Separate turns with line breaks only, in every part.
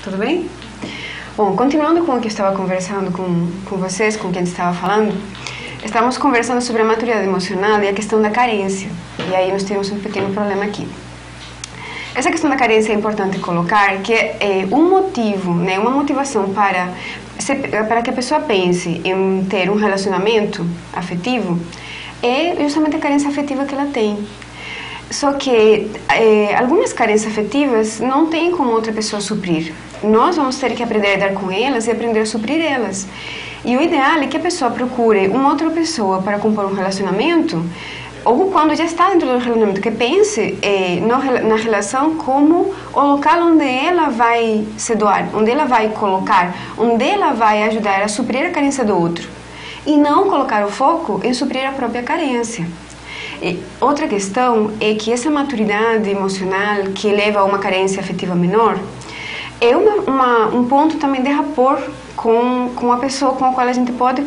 Tudo bem? Bom, continuando com o que eu estava conversando com vocês, com quem estava falando, estávamos conversando sobre a maturidade emocional e a questão da carência. E aí nós temos um pequeno problema aqui. Essa questão da carência é importante colocar que é um motivo, né, uma motivação para que a pessoa pense em ter um relacionamento afetivo, é justamente a carência afetiva que ela tem. Só que algumas carências afetivas não tem como outra pessoa suprir. Nós vamos ter que aprender a lidar com elas e aprender a suprir elas. E o ideal é que a pessoa procure uma outra pessoa para compor um relacionamento, ou quando já está dentro do relacionamento, que pense na relação como o local onde ela vai se doar, onde ela vai colocar, onde ela vai ajudar a suprir a carência do outro. E não colocar o foco em suprir a própria carência. E outra questão é que essa maturidade emocional que leva a uma carência afetiva menor é um ponto também de rapport com a pessoa com a qual a gente pode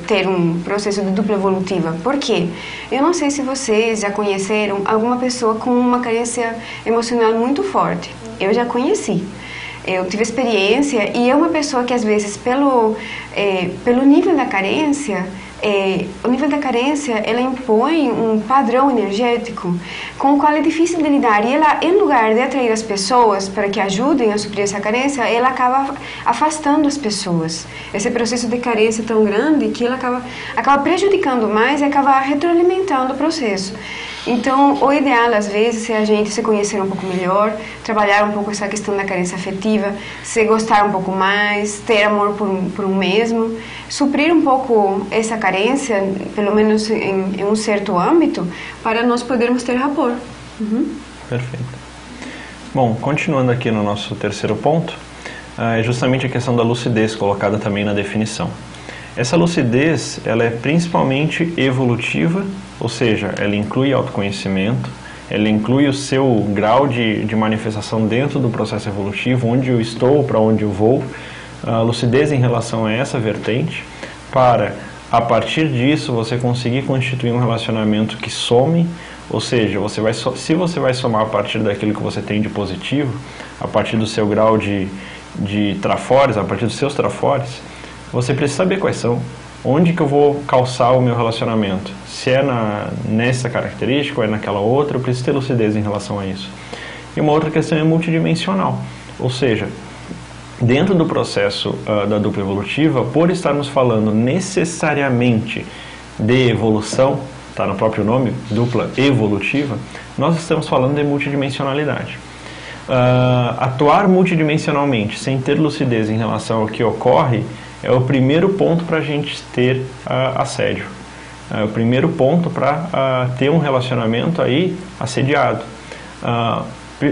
ter um processo de dupla evolutiva. Por quê? Eu não sei se vocês já conheceram alguma pessoa com uma carência emocional muito forte. Eu já conheci. Eu tive experiência e é uma pessoa que às vezes pelo nível da carência, o nível da carência, ela impõe um padrão energético com o qual é difícil de lidar. E ela, em lugar de atrair as pessoas para que ajudem a suprir essa carência, ela acaba afastando as pessoas. Esse processo de carência é tão grande que ela acaba prejudicando mais e acaba retroalimentando o processo. Então, o ideal, às vezes, é a gente se conhecer um pouco melhor, trabalhar um pouco essa questão da carência afetiva, se gostar um pouco mais, ter amor por um mesmo, suprir um pouco essa carência, pelo menos em um certo âmbito, para nós podermos ter rapport.
Perfeito. Bom, continuando aqui no nosso terceiro ponto, é justamente a questão da lucidez colocada também na definição. Essa lucidez, ela é principalmente evolutiva, ou seja, ela inclui autoconhecimento, ela inclui o seu grau de manifestação dentro do processo evolutivo, onde eu estou, para onde eu vou, a lucidez em relação a essa vertente, para, a partir disso, você conseguir constituir um relacionamento que some, ou seja, se você vai somar a partir daquilo que você tem de positivo, a partir do seu grau de trafores, a partir dos seus trafores, você precisa saber quais são, onde que eu vou calçar o meu relacionamento. Se é nessa característica ou é naquela outra, eu preciso ter lucidez em relação a isso. E uma outra questão é multidimensional, ou seja, dentro do processo da dupla evolutiva, por estarmos falando necessariamente de evolução, está no próprio nome, dupla evolutiva, nós estamos falando de multidimensionalidade. Atuar multidimensionalmente sem ter lucidez em relação ao que ocorre é o primeiro ponto para a gente ter assédio. É o primeiro ponto para ter um relacionamento aí assediado.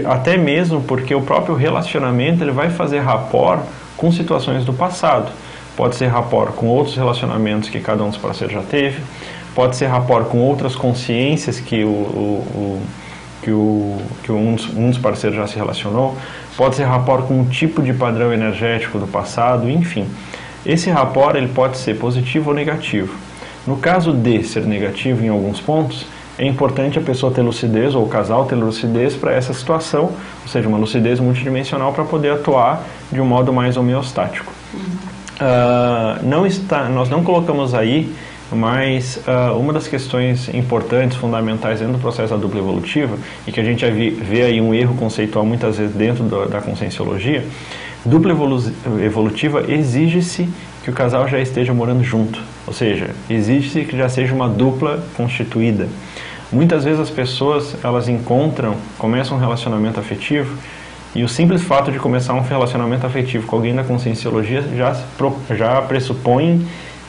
Até mesmo porque o próprio relacionamento ele vai fazer rapport com situações do passado. Pode ser rapport com outros relacionamentos que cada um dos parceiros já teve, pode ser rapport com outras consciências que um dos parceiros já se relacionou, pode ser rapport com um tipo de padrão energético do passado, enfim. Esse rapport ele pode ser positivo ou negativo. No caso de ser negativo em alguns pontos, é importante a pessoa ter lucidez, ou o casal ter lucidez para essa situação, ou seja, uma lucidez multidimensional para poder atuar de um modo mais homeostático. Nós não colocamos aí, mas uma das questões importantes, fundamentais dentro do processo da dupla evolutiva, e que a gente vê aí um erro conceitual muitas vezes dentro da conscienciologia, dupla evolutiva exige-se que o casal já esteja morando junto, ou seja, exige-se que já seja uma dupla constituída. Muitas vezes as pessoas, elas começam um relacionamento afetivo, e o simples fato de começar um relacionamento afetivo com alguém da conscienciologia já pressupõe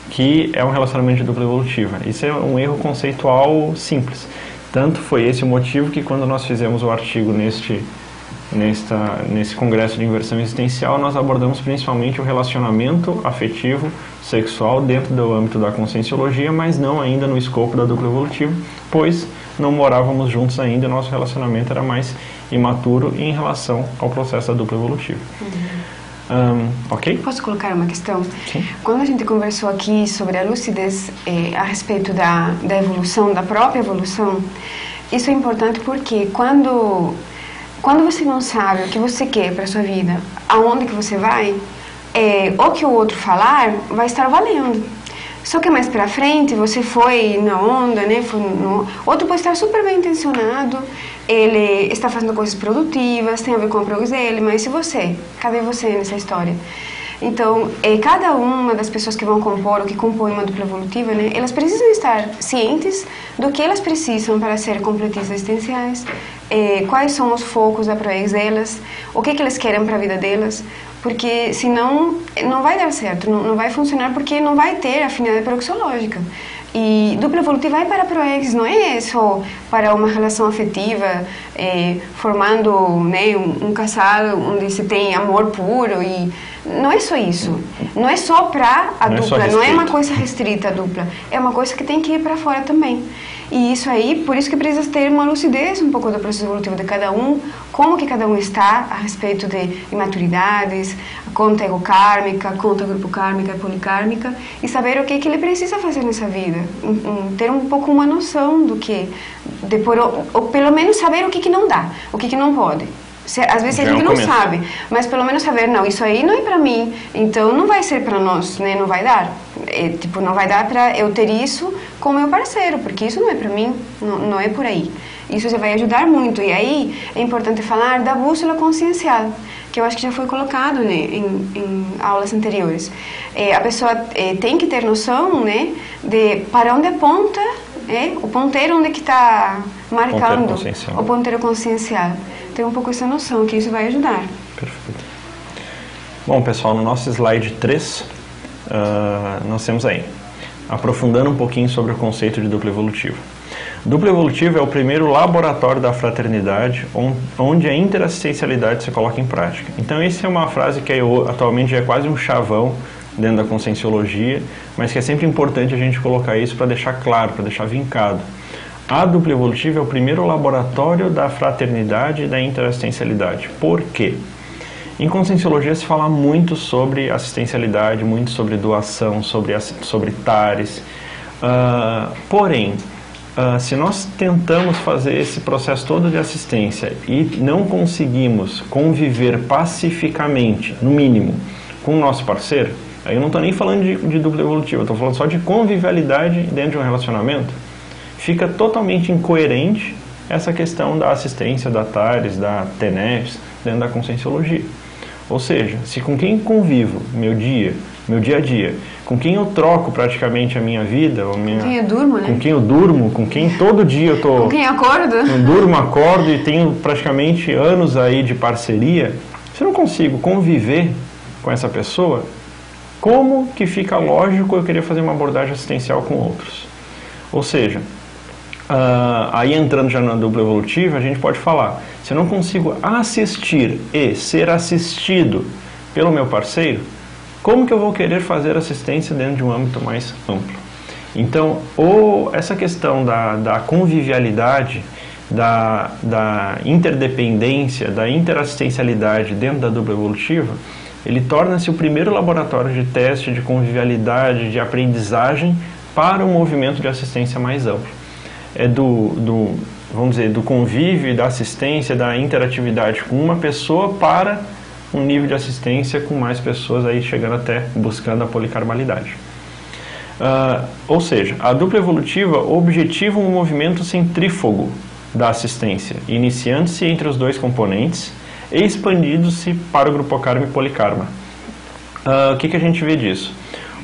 que é um relacionamento de dupla evolutiva. Isso é um erro conceitual simples. Tanto foi esse o motivo que quando nós fizemos o artigo nesse congresso de inversão existencial, nós abordamos principalmente o relacionamento afetivo sexual dentro do âmbito da conscienciologia, mas não ainda no escopo da dupla evolutiva, pois não morávamos juntos ainda e nosso relacionamento era mais imaturo em relação ao processo da dupla evolutiva. Ok?
Posso colocar uma questão?
Sim.
Quando a gente conversou aqui sobre a lucidez a respeito da evolução, da própria evolução, isso é importante porque quando você não sabe o que você quer para a sua vida, aonde que você vai, o que o outro falar vai estar valendo. Só que mais pra frente você foi na onda, né? Outro pode estar super bem intencionado, ele está fazendo coisas produtivas, tem a ver com a progresso dele, mas se você, cadê você nessa história? Então, cada uma das pessoas que vão compor, ou que compõem uma dupla evolutiva, né, elas precisam estar cientes do que elas precisam para ser completistas existenciais, quais são os focos da progresso delas, o que elas querem para a vida delas, porque senão não vai dar certo, não vai funcionar, porque não vai ter afinidade proxológica. E dupla evolutiva é para proex, não é só para uma relação afetiva, formando, né, um casal onde se tem amor puro, e não é só isso. Não é só para a dupla, não é uma coisa restrita a dupla, é uma coisa que tem que ir para fora também. E isso aí, por isso que precisa ter uma lucidez um pouco do processo evolutivo de cada um, como que cada um está a respeito de imaturidades, conta egocármica, conta grupo kármica e policármica, e saber o que ele precisa fazer nessa vida, ter um pouco uma noção do que, ou pelo menos saber o que não dá, o que não pode. Às vezes a gente não sabe, mas pelo menos saber, não, isso aí não é pra mim, então não vai ser pra nós, né? Não vai dar. Tipo, não vai dar pra eu ter isso com meu parceiro, porque isso não é pra mim, não é por aí. Isso já vai ajudar muito. E aí é importante falar da bússola consciencial, que eu acho que já foi colocado, né, em aulas anteriores. A pessoa tem que ter noção, né, de para onde aponta, o ponteiro onde que está marcando, o ponteiro consciencial. Ter um pouco essa noção, que isso vai ajudar.
Perfeito. Bom, pessoal, no nosso slide 3, nós temos aí, aprofundando um pouquinho sobre o conceito de dupla evolutiva. Dupla evolutiva é o primeiro laboratório da fraternidade, onde a interassistencialidade se coloca em prática. Então, essa é uma frase que atualmente já é quase um chavão dentro da conscienciologia, mas que é sempre importante a gente colocar isso para deixar claro, para deixar vincado. A dupla evolutiva é o primeiro laboratório da fraternidade e da interassistencialidade. Por quê? Em conscienciologia se fala muito sobre assistencialidade, muito sobre doação, sobre tares. Porém, se nós tentamos fazer esse processo todo de assistência e não conseguimos conviver pacificamente, no mínimo, com o nosso parceiro, aí eu não estou nem falando de dupla evolutiva, eu estou falando só de convivialidade dentro de um relacionamento, fica totalmente incoerente essa questão da assistência, da TARES, da TENEFs, dentro da conscienciologia. Ou seja, se com quem convivo, meu dia a dia, com quem eu troco praticamente a minha vida,
com quem eu durmo, né?
Com quem eu durmo, com quem todo dia eu tô...
Com quem acordo.
Eu durmo, acordo e tenho praticamente anos aí de parceria, se eu não consigo conviver com essa pessoa, como que fica lógico eu querer fazer uma abordagem assistencial com outros? Ou seja, aí entrando já na dupla evolutiva, a gente pode falar, se eu não consigo assistir e ser assistido pelo meu parceiro, como que eu vou querer fazer assistência dentro de um âmbito mais amplo? Então, essa questão da convivialidade, da interdependência, da interassistencialidade dentro da dupla evolutiva, ele torna-se o primeiro laboratório de teste, de convivialidade, de aprendizagem para um movimento de assistência mais amplo. É vamos dizer, do convívio e da assistência, da interatividade com uma pessoa para um nível de assistência com mais pessoas, aí chegando até buscando a policarmalidade. Ou seja, a dupla evolutiva objetiva um movimento centrífugo da assistência, iniciando-se entre os dois componentes e expandindo-se para o grupo karma e polikarma. O que a gente vê disso?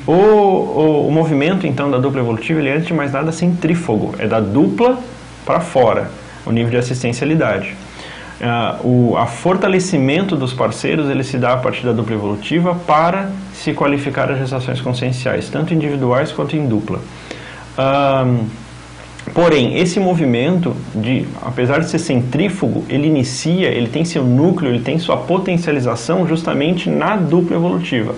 O movimento, então, da dupla evolutiva, ele é, antes de mais nada, centrífugo. É da dupla para fora, o nível de assistencialidade. O fortalecimento dos parceiros, ele se dá a partir da dupla evolutiva para se qualificar as gestações conscienciais, tanto individuais quanto em dupla. Porém, esse movimento, apesar de ser centrífugo, ele tem seu núcleo, ele tem sua potencialização justamente na dupla evolutiva.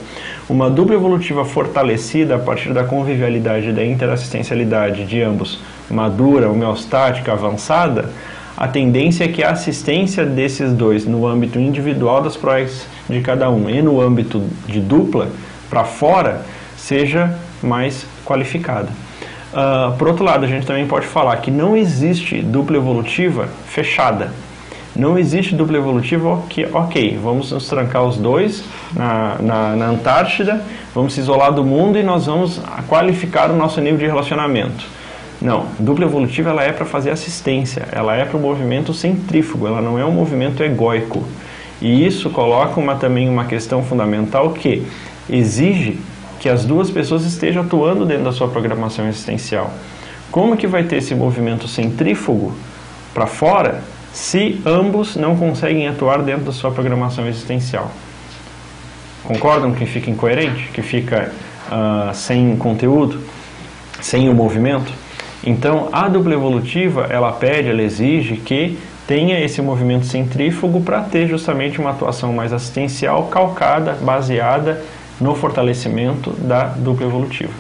Uma dupla evolutiva fortalecida a partir da convivialidade e da interassistencialidade de ambos, madura, homeostática, avançada, a tendência é que a assistência desses dois no âmbito individual das proex de cada um e no âmbito de dupla, para fora, seja mais qualificada. Por outro lado, a gente também pode falar que não existe dupla evolutiva fechada. Não existe dupla evolutiva, ok, vamos nos trancar os dois na Antártida, vamos se isolar do mundo e nós vamos qualificar o nosso nível de relacionamento. Não, dupla evolutiva ela é para fazer assistência, ela é para o movimento centrífugo, ela não é um movimento egóico. E isso coloca também uma questão fundamental que exige que as duas pessoas estejam atuando dentro da sua programação existencial. Como que vai ter esse movimento centrífugo para fora se ambos não conseguem atuar dentro da sua programação existencial? Concordam que fica incoerente? Que fica sem conteúdo? Sem o movimento? Então, a dupla evolutiva, ela pede, ela exige que tenha esse movimento centrífugo para ter justamente uma atuação mais assistencial, calcada, baseada no fortalecimento da dupla evolutiva.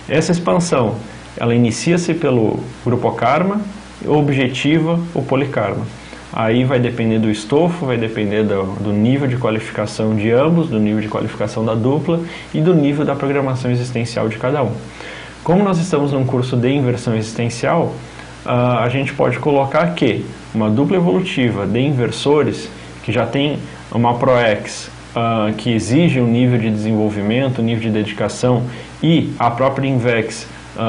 Essa expansão, ela inicia-se pelo grupo karma, objetiva o polikarma. Aí vai depender do estofo, vai depender do nível de qualificação de ambos, do nível de qualificação da dupla e do nível da programação existencial de cada um. Como nós estamos num curso de inversão existencial, a gente pode colocar que uma dupla evolutiva de inversores, que já tem uma ProEx que exige um nível de desenvolvimento, um nível de dedicação, e a própria Invex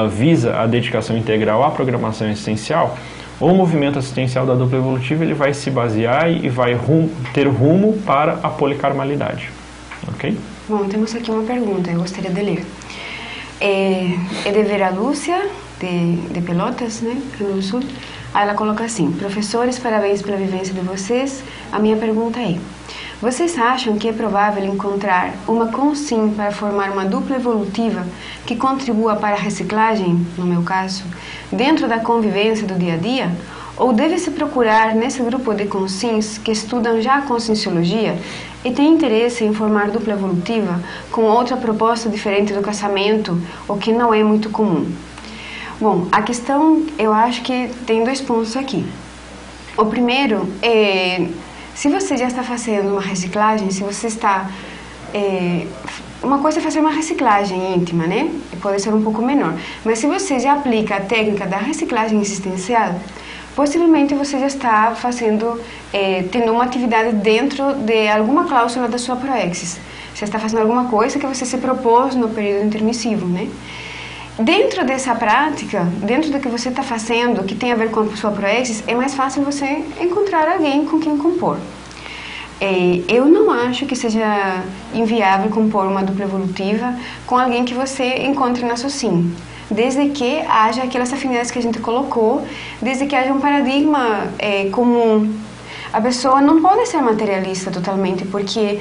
visa a dedicação integral à programação existencial, o movimento assistencial da dupla evolutiva ele vai se basear e vai ter rumo para a policarmalidade. Ok?
Bom, temos aqui uma pergunta, eu gostaria de ler. É de Vera Lúcia, de Pelotas, né, Rio Grande do Sul. Aí ela coloca assim: professores, parabéns pela vivência de vocês. A minha pergunta é: vocês acham que é provável encontrar uma consim para formar uma dupla evolutiva que contribua para a reciclagem, no meu caso, dentro da convivência do dia a dia? Ou deve-se procurar nesse grupo de consins que estudam já a conscienciologia e têm interesse em formar dupla evolutiva com outra proposta diferente do casamento, o que não é muito comum? Bom, a questão, eu acho que tem dois pontos aqui. O primeiro é, se você já está fazendo uma reciclagem, se você está... uma coisa é fazer uma reciclagem íntima, né? Pode ser um pouco menor. Mas se você já aplica a técnica da reciclagem existencial, possivelmente você já está fazendo, tendo uma atividade dentro de alguma cláusula da sua proexis. Você está fazendo alguma coisa que você se propôs no período intermissivo, né? Dentro dessa prática, dentro do que você está fazendo, que tem a ver com a sua proexis, é mais fácil você encontrar alguém com quem compor. Eu não acho que seja inviável compor uma dupla evolutiva com alguém que você encontre na SOCIM, desde que haja aquelas afinidades que a gente colocou, desde que haja um paradigma comum. A pessoa não pode ser materialista totalmente, porque,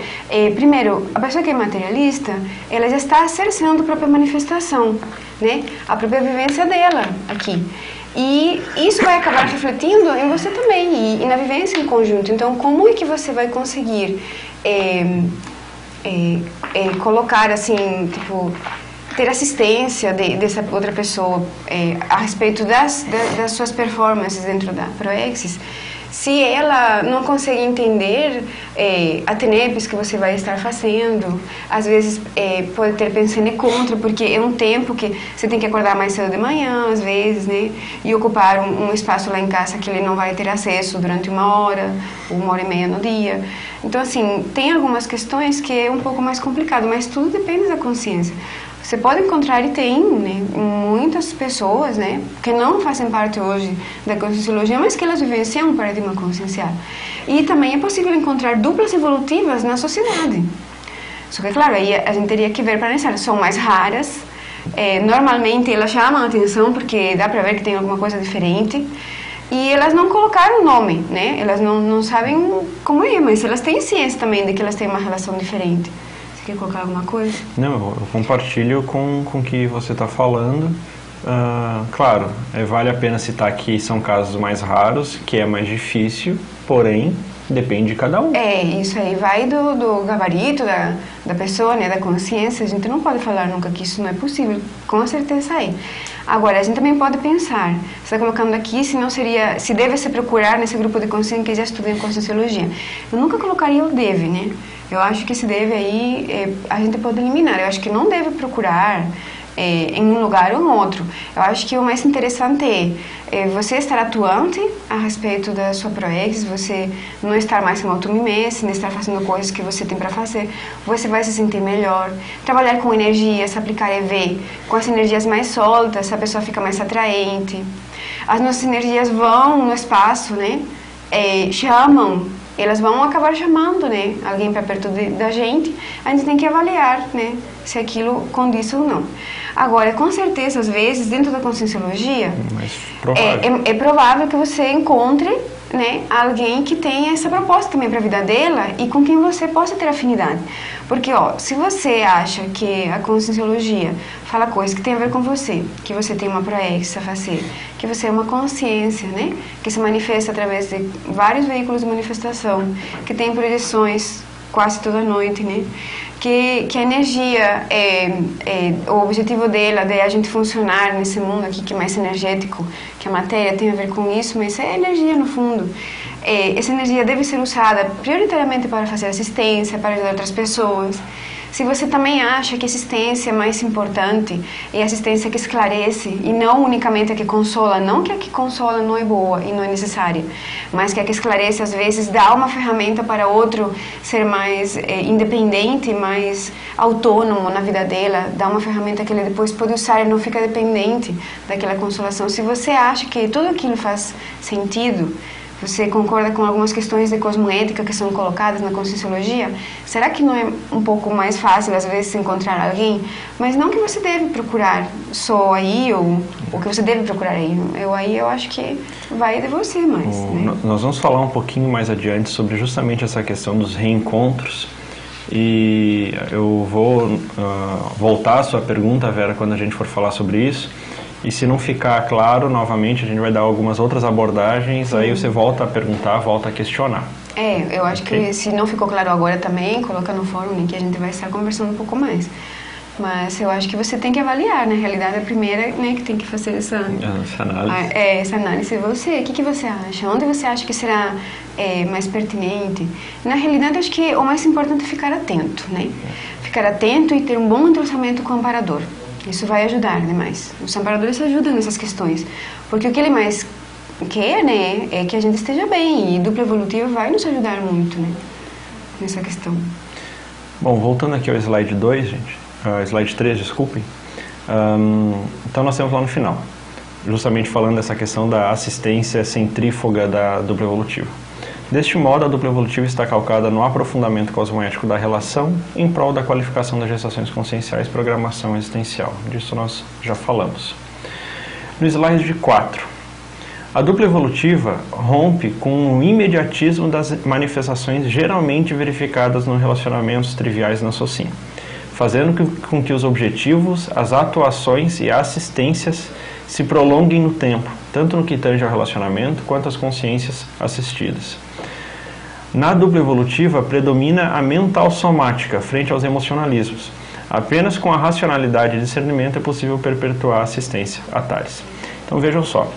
primeiro, a pessoa que é materialista, ela já está cerceando a própria manifestação, né? A própria vivência dela aqui. E isso vai acabar refletindo em você também, e na vivência em conjunto. Então, como é que você vai conseguir colocar, assim, tipo, ter assistência dessa outra pessoa a respeito das suas performances dentro da proexis, se ela não consegue entender a TENEPES que você vai estar fazendo? Às vezes pode ter pensando contra, porque é um tempo que você tem que acordar mais cedo de manhã, às vezes, né? E ocupar um espaço lá em casa que ele não vai ter acesso durante 1h30 no dia. Então, assim, tem algumas questões que é um pouco mais complicado, mas tudo depende da consciência. Você pode encontrar, e tem, né, muitas pessoas, né, que não fazem parte hoje da conscienciologia, mas que elas vivenciam um paradigma consciencial. E também é possível encontrar duplas evolutivas na sociedade. Só que, claro, aí a gente teria que ver para analisar. São mais raras, normalmente elas chamam a atenção porque dá para ver que tem alguma coisa diferente. E elas não colocaram o nome, né, elas não sabem como é, mas elas têm ciência também de que elas têm uma relação diferente. Quer colocar alguma coisa?
Não, eu compartilho com o que você está falando. Claro, vale a pena citar que são casos mais raros, que é mais difícil, porém, depende de cada um.
Isso aí vai do gabarito da pessoa, né, da consciência. A gente não pode falar nunca que isso não é possível, com certeza é. Agora, a gente também pode pensar, você está colocando aqui, se deve se procurar nesse grupo de consciência que já estuda em conscienciologia. Eu nunca colocaria o deve, né? Eu acho que esse deve aí, a gente pode eliminar. Eu acho que não deve procurar em um lugar ou em outro. Eu acho que o mais interessante é você estar atuante a respeito da sua proex, você não estar mais em auto-mimese, não estar fazendo coisas que você tem para fazer, você vai se sentir melhor. Trabalhar com energias, aplicar EV, com as energias mais soltas, a pessoa fica mais atraente. As nossas energias vão no espaço, né? Chamam, elas vão acabar chamando, né? Alguém para perto da gente, a gente tem que avaliar, né? Se aquilo condiz ou não. Agora, com certeza, às vezes, dentro da conscienciologia, é provável que você encontre, né, alguém que tenha essa proposta também para a vida dela e com quem você possa ter afinidade. Porque, se você acha que a conscienciologia fala coisas que tem a ver com você, que você tem uma proex a fazer, que você é uma consciência, né, que se manifesta através de vários veículos de manifestação, que tem projeções quase toda noite, né, que a energia, o objetivo dela de a gente funcionar nesse mundo aqui que é mais energético, que a matéria tem a ver com isso, mas é energia no fundo. Essa energia deve ser usada prioritariamente para fazer assistência, para ajudar outras pessoas. Se você também acha que a assistência é mais importante, é a assistência que esclarece e não unicamente a que consola, não que a que consola não é boa e não é necessária, mas que a que esclarece às vezes dá uma ferramenta para outro ser mais independente, mais autônomo na vida dela, dá uma ferramenta que ele depois pode usar e não fica dependente daquela consolação. Se você acha que tudo aquilo faz sentido, você concorda com algumas questões de cosmoética que são colocadas na conscienciologia? Será que não é um pouco mais fácil, às vezes, encontrar alguém? Mas não que você deve procurar só aí, ou que você deve procurar aí. Eu acho que vai de você mais. Né?
Nós vamos falar um pouquinho mais adiante sobre justamente essa questão dos reencontros. E eu vou voltar à sua pergunta, Vera, quando a gente for falar sobre isso. E se não ficar claro, novamente, a gente vai dar algumas outras abordagens, aí você volta a perguntar, volta a questionar.
Eu acho que se não ficou claro agora também, coloca no fórum, em que a gente vai estar conversando um pouco mais. Mas eu acho que você tem que avaliar, na realidade, a primeira, né, que tem que fazer essa análise. Essa análise. Você, o que você acha? Onde você acha que será mais pertinente? Na realidade, acho que o mais importante é ficar atento, né? Ficar atento e ter um bom entrosamento com o amparador. Isso vai ajudar demais. Os amparadores ajudam nessas questões. Porque o que ele mais quer, né, é que a gente esteja bem. E dupla evolutiva vai nos ajudar muito, né, nessa questão.
Bom, voltando aqui ao slide 2, gente. Slide 3, desculpem. Então nós temos lá no final. Justamente falando dessa questão da assistência centrífuga da dupla evolutiva. Deste modo, a dupla evolutiva está calcada no aprofundamento cosmoético da relação em prol da qualificação das gestações conscienciais e programação existencial. Disso nós já falamos. No slide 4, a dupla evolutiva rompe com o imediatismo das manifestações geralmente verificadas nos relacionamentos triviais na SOCIM, fazendo com que os objetivos, as atuações e assistências se prolonguem no tempo, tanto no que tange ao relacionamento quanto às consciências assistidas. Na dupla evolutiva, predomina a mental somática frente aos emocionalismos. Apenas com a racionalidade e discernimento é possível perpetuar a assistência a tales. Então vejam só,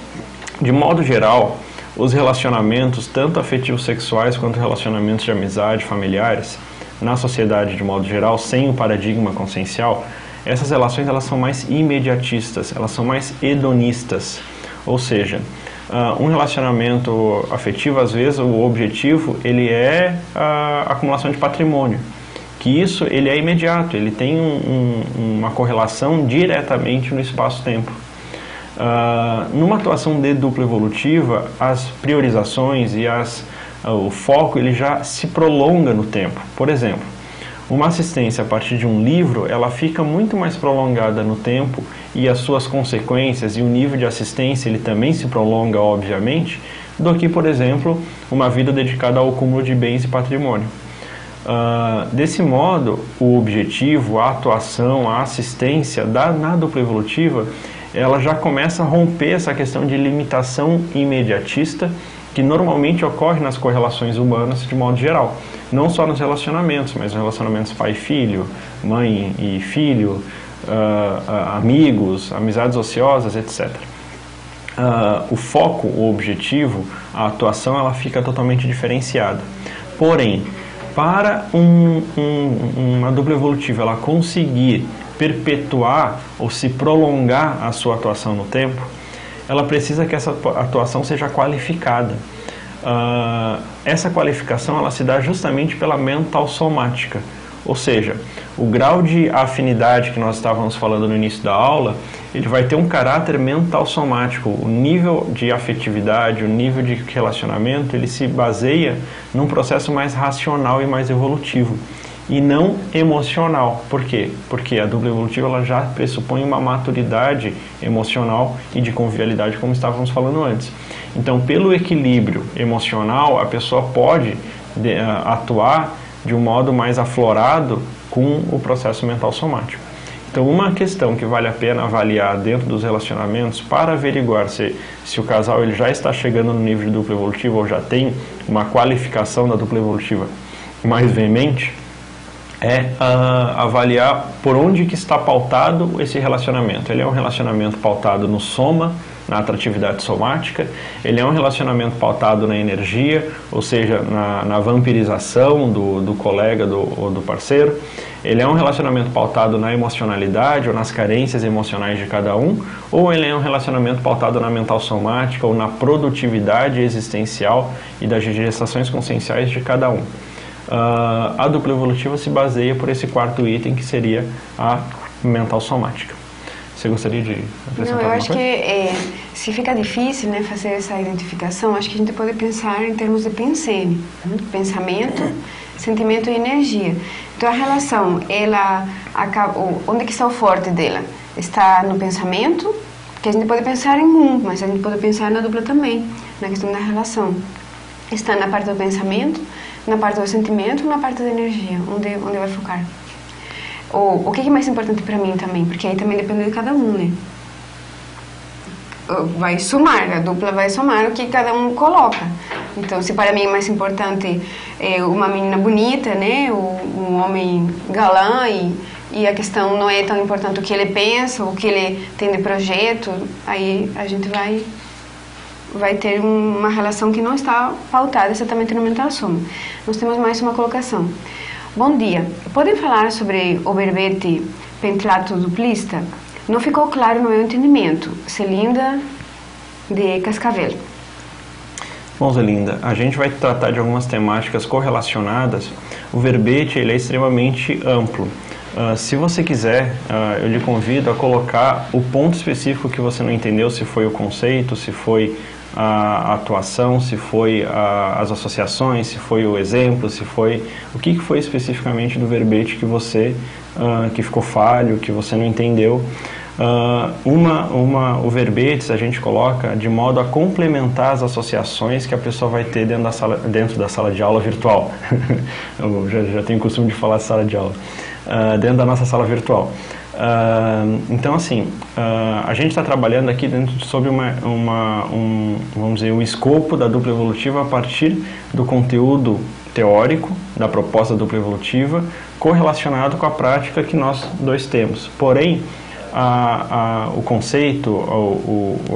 de modo geral, os relacionamentos, tanto afetivos sexuais quanto relacionamentos de amizade, familiares, na sociedade de modo geral, sem o paradigma consciencial, essas relações elas são mais imediatistas, elas são mais hedonistas, ou seja, um relacionamento afetivo, às vezes, o objetivo ele é a acumulação de patrimônio, que isso ele é imediato, ele tem uma correlação diretamente no espaço-tempo. Numa atuação de dupla evolutiva, as priorizações e o foco ele já se prolonga no tempo. Por exemplo, uma assistência a partir de um livro, ela fica muito mais prolongada no tempo e as suas consequências e o nível de assistência ele também se prolonga, obviamente, do que, por exemplo, uma vida dedicada ao cúmulo de bens e patrimônio. Desse modo, o objetivo, a atuação, a assistência na dupla evolutiva, ela já começa a romper essa questão de limitação imediatista que normalmente ocorre nas correlações humanas de modo geral. Não só nos relacionamentos, mas nos relacionamentos pai e filho, mãe e filho, amigos, amizades ociosas, etc. O foco, o objetivo, a atuação, ela fica totalmente diferenciada. Porém, para uma dupla evolutiva ela conseguir perpetuar ou se prolongar a sua atuação no tempo, ela precisa que essa atuação seja qualificada. Essa qualificação ela se dá justamente pela mental somática, ou seja, o grau de afinidade que nós estávamos falando no início da aula, ele vai ter um caráter mental somático. O nível de afetividade, o nível de relacionamento, ele se baseia num processo mais racional e mais evolutivo, e não emocional. Por quê? Porque a dupla evolutiva ela já pressupõe uma maturidade emocional e de convivialidade, como estávamos falando antes. Então, pelo equilíbrio emocional, a pessoa pode atuar de um modo mais aflorado com o processo mental somático. Então, uma questão que vale a pena avaliar dentro dos relacionamentos para averiguar se o casal ele já está chegando no nível de dupla evolutiva ou já tem uma qualificação da dupla evolutiva mais veemente, é avaliar por onde que está pautado esse relacionamento. Ele é um relacionamento pautado no soma, na atratividade somática, ele é um relacionamento pautado na energia, ou seja, na vampirização do colega ou do parceiro, ele é um relacionamento pautado na emocionalidade ou nas carências emocionais de cada um, ou ele é um relacionamento pautado na mental somática ou na produtividade existencial e das gestações conscienciais de cada um. A dupla evolutiva se baseia por esse quarto item, que seria a mental somática. Você gostaria de acrescentar alguma coisa?
Não, eu acho que se fica difícil, né, fazer essa identificação, acho que a gente pode pensar em termos de pensene, pensamento, sentimento e energia. Então a relação, ela acaba, onde que está o forte dela? Está no pensamento, que a gente pode pensar em um, mas a gente pode pensar na dupla também, na questão da relação. Está na parte do pensamento, na parte do sentimento, na parte da energia, onde vai focar. O que é mais importante para mim também, porque aí também depende de cada um, né? Vai somar, a dupla vai somar o que cada um coloca. Então, se para mim é mais importante uma menina bonita, né, um homem galã, e a questão não é tão importante o que ele pensa, o que ele tem de projeto, aí a gente vai ter uma relação que não está pautada exatamente no mental soma. Nós temos mais uma colocação. Bom dia. Podem falar sobre o verbete pentlato duplista? Não ficou claro no meu entendimento. Celinda de Cascavel.
Bom, Zelinda, a gente vai tratar de algumas temáticas correlacionadas. O verbete ele é extremamente amplo. Se você quiser, eu lhe convido a colocar o ponto específico que você não entendeu, se foi o conceito, se foi a atuação, se foi as associações, se foi o exemplo, se foi o que foi especificamente do verbete que você que ficou falho, que você não entendeu. O verbetes a gente coloca de modo a complementar as associações que a pessoa vai ter dentro da sala de aula virtual. Eu já tenho o costume de falar sala de aula. Dentro da nossa sala virtual. Então, assim, a gente está trabalhando aqui sobre vamos dizer, um escopo da dupla evolutiva a partir do conteúdo teórico da proposta da dupla evolutiva correlacionado com a prática que nós dois temos. Porém, o conceito,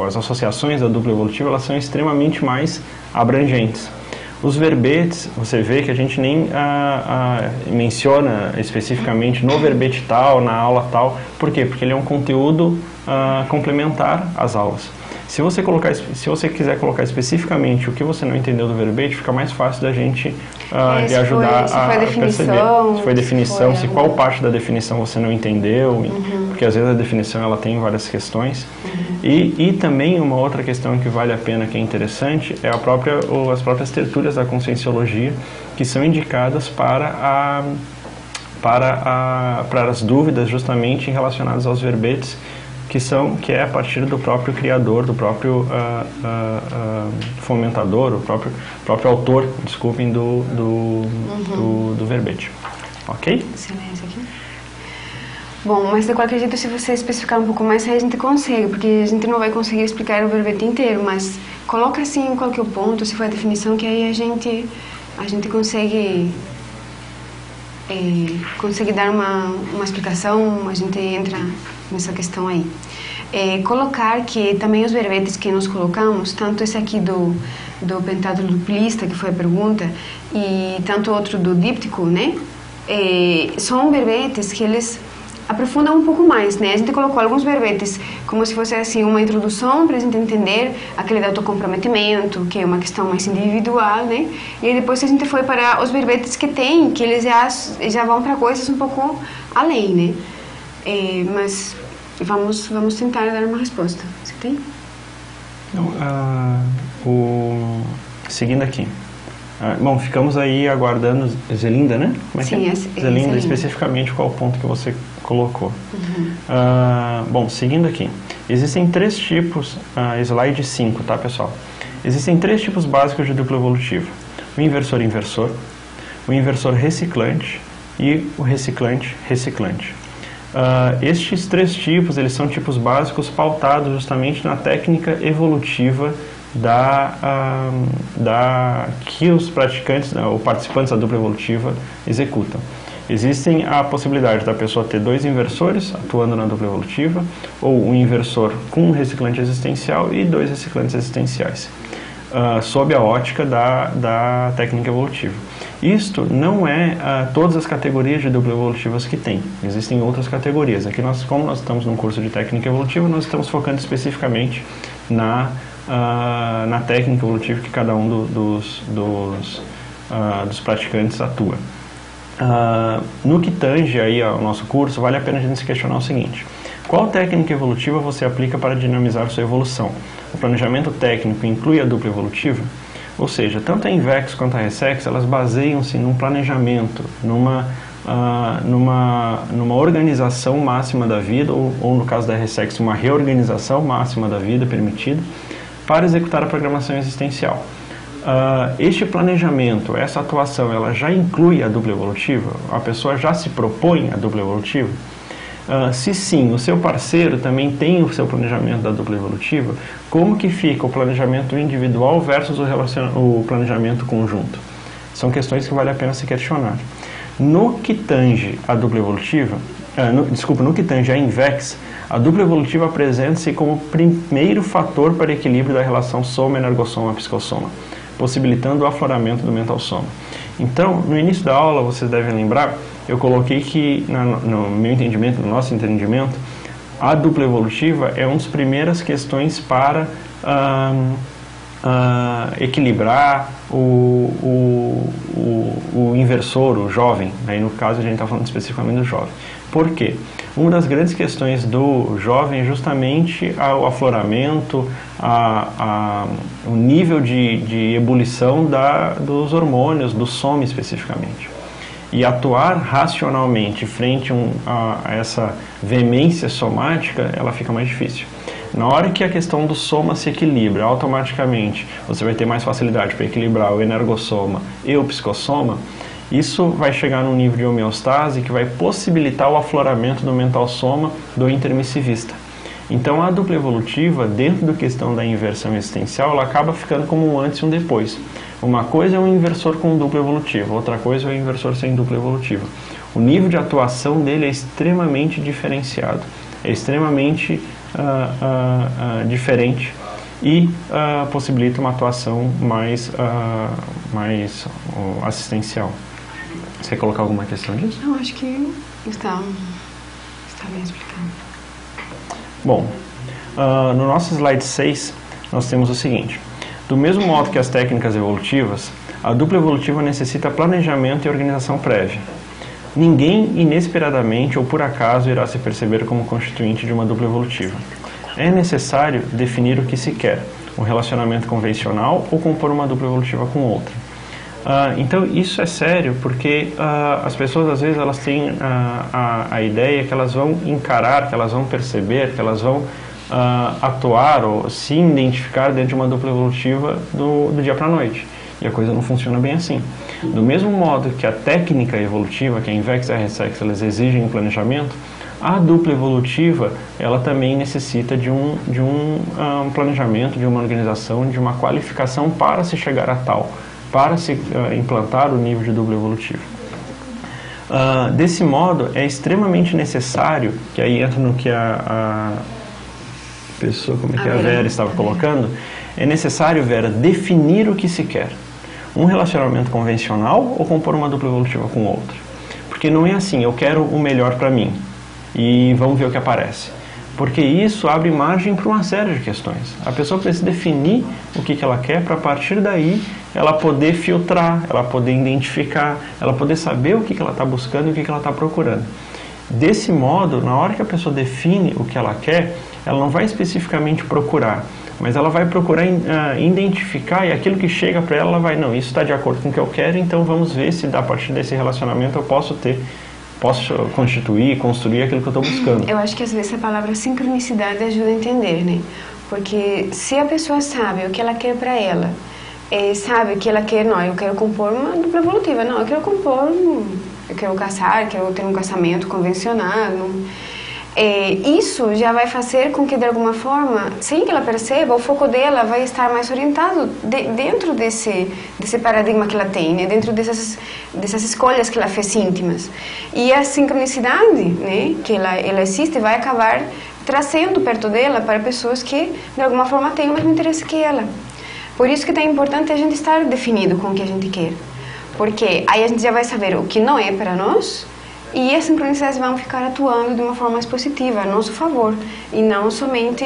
as associações da dupla evolutiva, elas são extremamente mais abrangentes. Os verbetes, você vê que a gente nem menciona especificamente no verbete tal, na aula tal. Por quê? Porque ele é um conteúdo complementar às aulas. Se você quiser colocar especificamente o que você não entendeu do verbete, fica mais fácil da gente lhe ajudar a perceber. Se foi definição, se qual parte da definição você não entendeu, porque às vezes a definição ela tem várias questões. E também uma outra questão que vale a pena, que é interessante, é as próprias tertúlias da conscienciologia, que são indicadas para as dúvidas justamente relacionadas aos verbetes, que é a partir do próprio criador, do próprio fomentador, o próprio autor, desculpem, do verbete. Ok?
Excelente aqui. Bom, mas de qualquer jeito, se você especificar um pouco mais, aí a gente consegue, porque a gente não vai conseguir explicar o verbete inteiro, mas coloca assim qual que é o ponto, se for a definição, que aí a gente consegue dar uma explicação, a gente entra nessa questão aí. Colocar que também os verbetes que nós colocamos, tanto esse aqui do pentátulo duplista, que foi a pergunta, e tanto outro do díptico, né? São verbetes que eles aprofunda um pouco mais, né? A gente colocou alguns verbetes como se fosse assim uma introdução para a gente entender aquele do autocomprometimento, que é uma questão mais individual, né? E aí depois a gente foi para os verbetes que tem, que eles já vão para coisas um pouco além, né? Mas vamos tentar dar uma resposta. Você tem?
Então, seguindo aqui. Bom, ficamos aí aguardando Zelinda, né? Como é
Sim,
que é? Zelinda, especificamente qual o ponto que você colocou. Bom, seguindo aqui. Existem 3 tipos, slide 5, tá, pessoal? Existem 3 tipos básicos de duplo evolutivo. O inversor-inversor, o inversor reciclante e o reciclante-reciclante. Estes 3 tipos, eles são tipos básicos pautados justamente na técnica evolutiva que os praticantes ou participantes da dupla evolutiva executam. Existem a possibilidade da pessoa ter 2 inversores atuando na dupla evolutiva, ou um inversor com um reciclante existencial e 2 reciclantes existenciais, sob a ótica da técnica evolutiva. Isto não é todas as categorias de dupla evolutivas que tem. Existem outras categorias. Aqui, como nós estamos num curso de técnica evolutiva, nós estamos focando especificamente na técnica evolutiva que cada um dos praticantes atua. No que tange aí ao nosso curso, vale a pena a gente se questionar o seguinte: qual técnica evolutiva você aplica para dinamizar sua evolução? O planejamento técnico inclui a dupla evolutiva? Ou seja, tanto a Invex quanto a Ressex, elas baseiam-se num planejamento, numa organização máxima da vida, ou no caso da Ressex, uma reorganização máxima da vida permitida, para executar a programação existencial. Este planejamento, essa atuação, ela já inclui a dupla evolutiva? A pessoa já se propõe a dupla evolutiva? Se sim, o seu parceiro também tem o seu planejamento da dupla evolutiva, como que fica o planejamento individual versus o planejamento conjunto? São questões que vale a pena se questionar. No que tange a dupla evolutiva, no que tange a Invex, a dupla evolutiva apresenta-se como primeiro fator para equilíbrio da relação soma-energossoma-psicossoma, possibilitando o afloramento do mental soma. Então, no início da aula, vocês devem lembrar, eu coloquei que, no meu entendimento, no nosso entendimento, a dupla evolutiva é uma das primeiras questões para equilibrar o inversor, o jovem. Aí, no caso, a gente está falando especificamente do jovem. Por quê? Uma das grandes questões do jovem é justamente o afloramento, o nível de ebulição dos hormônios, do soma especificamente. E atuar racionalmente frente a essa veemência somática, ela fica mais difícil. Na hora que a questão do soma se equilibra, automaticamente você vai ter mais facilidade para equilibrar o energossoma e o psicossoma. Isso vai chegar num nível de homeostase que vai possibilitar o afloramento do mental soma do intermissivista. Então a dupla evolutiva, dentro da questão da inversão existencial, ela acaba ficando como um antes e um depois. Uma coisa é um inversor com dupla evolutiva, outra coisa é um inversor sem dupla evolutiva. O nível de atuação dele é extremamente diferenciado, é extremamente diferente e possibilita uma atuação mais assistencial. Você quer colocar alguma questão disso?
Não, acho que está bem explicado.
Bom, no nosso slide 6, nós temos o seguinte: do mesmo modo que as técnicas evolutivas, a dupla evolutiva necessita planejamento e organização prévia. Ninguém inesperadamente ou por acaso irá se perceber como constituinte de uma dupla evolutiva. É necessário definir o que se quer, um relacionamento convencional ou compor uma dupla evolutiva com outra. Então isso é sério porque as pessoas às vezes elas têm a ideia que elas vão encarar, que elas vão perceber, que elas vão atuar ou se identificar dentro de uma dupla evolutiva do dia para a noite. E a coisa não funciona bem assim. Do mesmo modo que a técnica evolutiva, que a Invex e a Ressex, elas exigem um planejamento, a dupla evolutiva, ela também necessita de um planejamento, de uma organização, de uma qualificação para se chegar a tal, para se implantar o nível de dupla evolutiva. Desse modo, é extremamente necessário, que aí entra no que a pessoa, como é que a Vera estava colocando, é necessário, Vera, definir o que se quer. Um relacionamento convencional ou compor uma dupla evolutiva com outra? Porque não é assim, eu quero o melhor para mim. e vamos ver o que aparece. Porque isso abre margem para uma série de questões. A pessoa precisa definir o que ela quer para, a partir daí, ela poder filtrar, ela poder identificar, ela poder saber o que ela está buscando e o que ela está procurando. Desse modo, na hora que a pessoa define o que ela quer, ela não vai especificamente procurar, mas ela vai procurar identificar, e aquilo que chega para ela, ela vai, não, isso está de acordo com o que eu quero, então vamos ver se a partir desse relacionamento eu posso constituir, construir aquilo que eu estou buscando.
Eu acho que às vezes a palavra sincronicidade ajuda a entender, né? Porque se a pessoa sabe o que ela quer para ela, sabe que ela quer, não, eu quero compor uma dupla evolutiva, não, eu quero casar, quero ter um casamento convencional, isso já vai fazer com que, de alguma forma, sem que ela perceba, o foco dela vai estar mais orientado dentro desse paradigma que ela tem, né? Dentro dessas escolhas que ela fez íntimas. E a sincronicidade, né, que ela existe, vai acabar trazendo perto dela para pessoas que, de alguma forma, têm o mesmo interesse que ela. Por isso que é tão importante a gente estar definido com o que a gente quer. Porque aí a gente já vai saber o que não é para nós, e as sincronicidades vão ficar atuando de uma forma mais positiva, a nosso favor, e não somente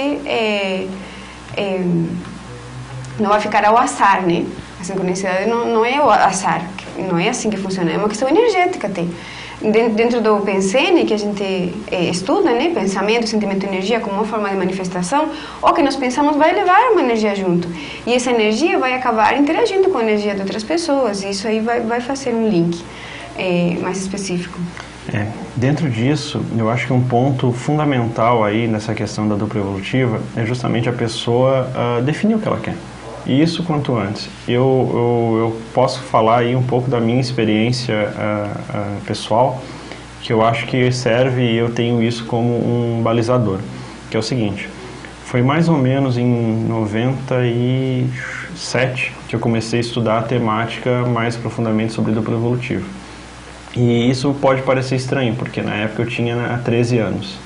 não vai ficar ao azar, né? A sincronicidade não é o azar, não é assim que funciona, é uma questão energética. Dentro do PNCN, que a gente estuda, né? Pensamento, sentimento e energia como uma forma de manifestação, o que nós pensamos vai levar uma energia junto, e essa energia vai acabar interagindo com a energia de outras pessoas, e isso aí vai fazer um link mais específico.
Dentro disso, eu acho que um ponto fundamental aí nessa questão da dupla evolutiva é justamente a pessoa definir o que ela quer. E isso quanto antes. Eu posso falar aí um pouco da minha experiência pessoal, que eu acho que serve, e eu tenho isso como um balizador, que é o seguinte: foi mais ou menos em 97 que eu comecei a estudar a temática mais profundamente sobre dupla evolutiva. E isso pode parecer estranho, porque na época eu tinha 13 anos.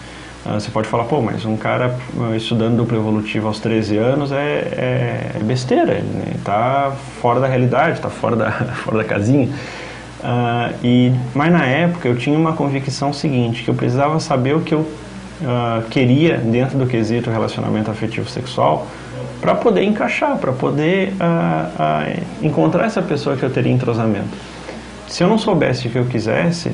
Você pode falar, pô, mas um cara estudando dupla evolutiva aos 13 anos é besteira, ele está fora da realidade, está fora da casinha. Mas na época eu tinha uma convicção seguinte, que eu precisava saber o que eu queria dentro do quesito relacionamento afetivo sexual, para poder encaixar, para poder encontrar essa pessoa que eu teria entrosamento. Se eu não soubesse o que eu quisesse,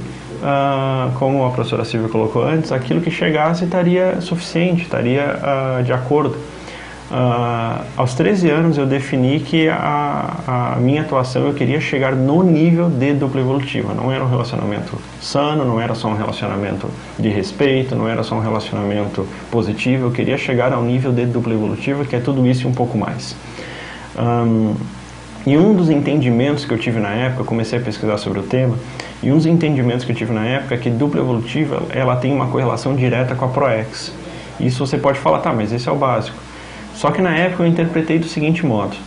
como a professora Silvia colocou antes, aquilo que chegasse estaria suficiente, estaria de acordo. Aos 13 anos eu defini que a minha atuação, eu queria chegar no nível de dupla evolutiva. Não era um relacionamento sano, não era só um relacionamento de respeito, não era só um relacionamento positivo, eu queria chegar ao nível de dupla evolutiva, que é tudo isso e um pouco mais. E um dos entendimentos que eu tive na época, eu comecei a pesquisar sobre o tema, e um dos entendimentos que eu tive na época é que dupla evolutiva, ela tem uma correlação direta com a ProEx. Isso você pode falar, tá, mas esse é o básico. Só que na época eu interpretei do seguinte modo: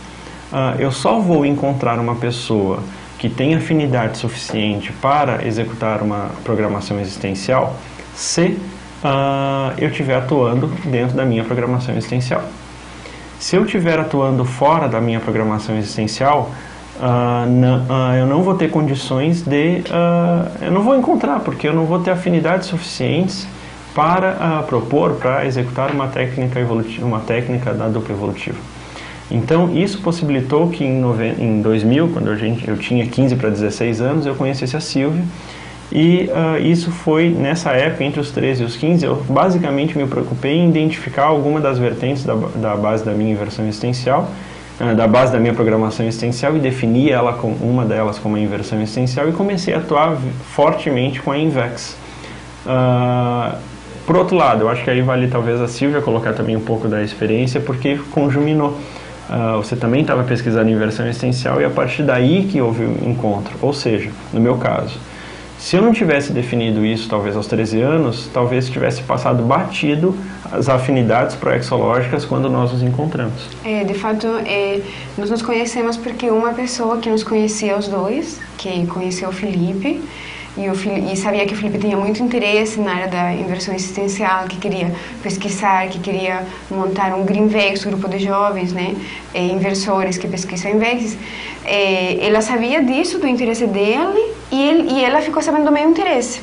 eu só vou encontrar uma pessoa que tem afinidade suficiente para executar uma programação existencial se eu estiver atuando dentro da minha programação existencial. Se eu estiver atuando fora da minha programação existencial, eu não vou ter condições eu não vou encontrar, porque eu não vou ter afinidades suficientes para para executar uma técnica da dupla evolutiva. Então, isso possibilitou que em 2000, quando eu tinha 15 para 16 anos, eu conhecesse a Silvia. E isso foi, nessa época, entre os 13 e os 15, eu basicamente me preocupei em identificar alguma das vertentes da base da minha inversão existencial, da base da minha programação existencial, e defini uma delas como a inversão existencial, e comecei a atuar fortemente com a Invex. Por outro lado, eu acho que aí vale talvez a Silvia colocar também um pouco da experiência, porque conjuminou. Você também estava pesquisando inversão existencial, e a partir daí que houve o encontro. Ou seja, no meu caso, se eu não tivesse definido isso, talvez aos 13 anos, talvez tivesse passado batido as afinidades proexológicas quando nós nos encontramos.
De fato, nós nos conhecemos porque uma pessoa que nos conhecia os dois, que conheceu o Felipe, e sabia que o Felipe tinha muito interesse na área da inversão existencial, que queria pesquisar, que queria montar um Greenvex, um grupo de jovens, né, inversores que pesquisam Greenvex. Ela sabia disso, do interesse dele, e ela ficou sabendo do meu interesse.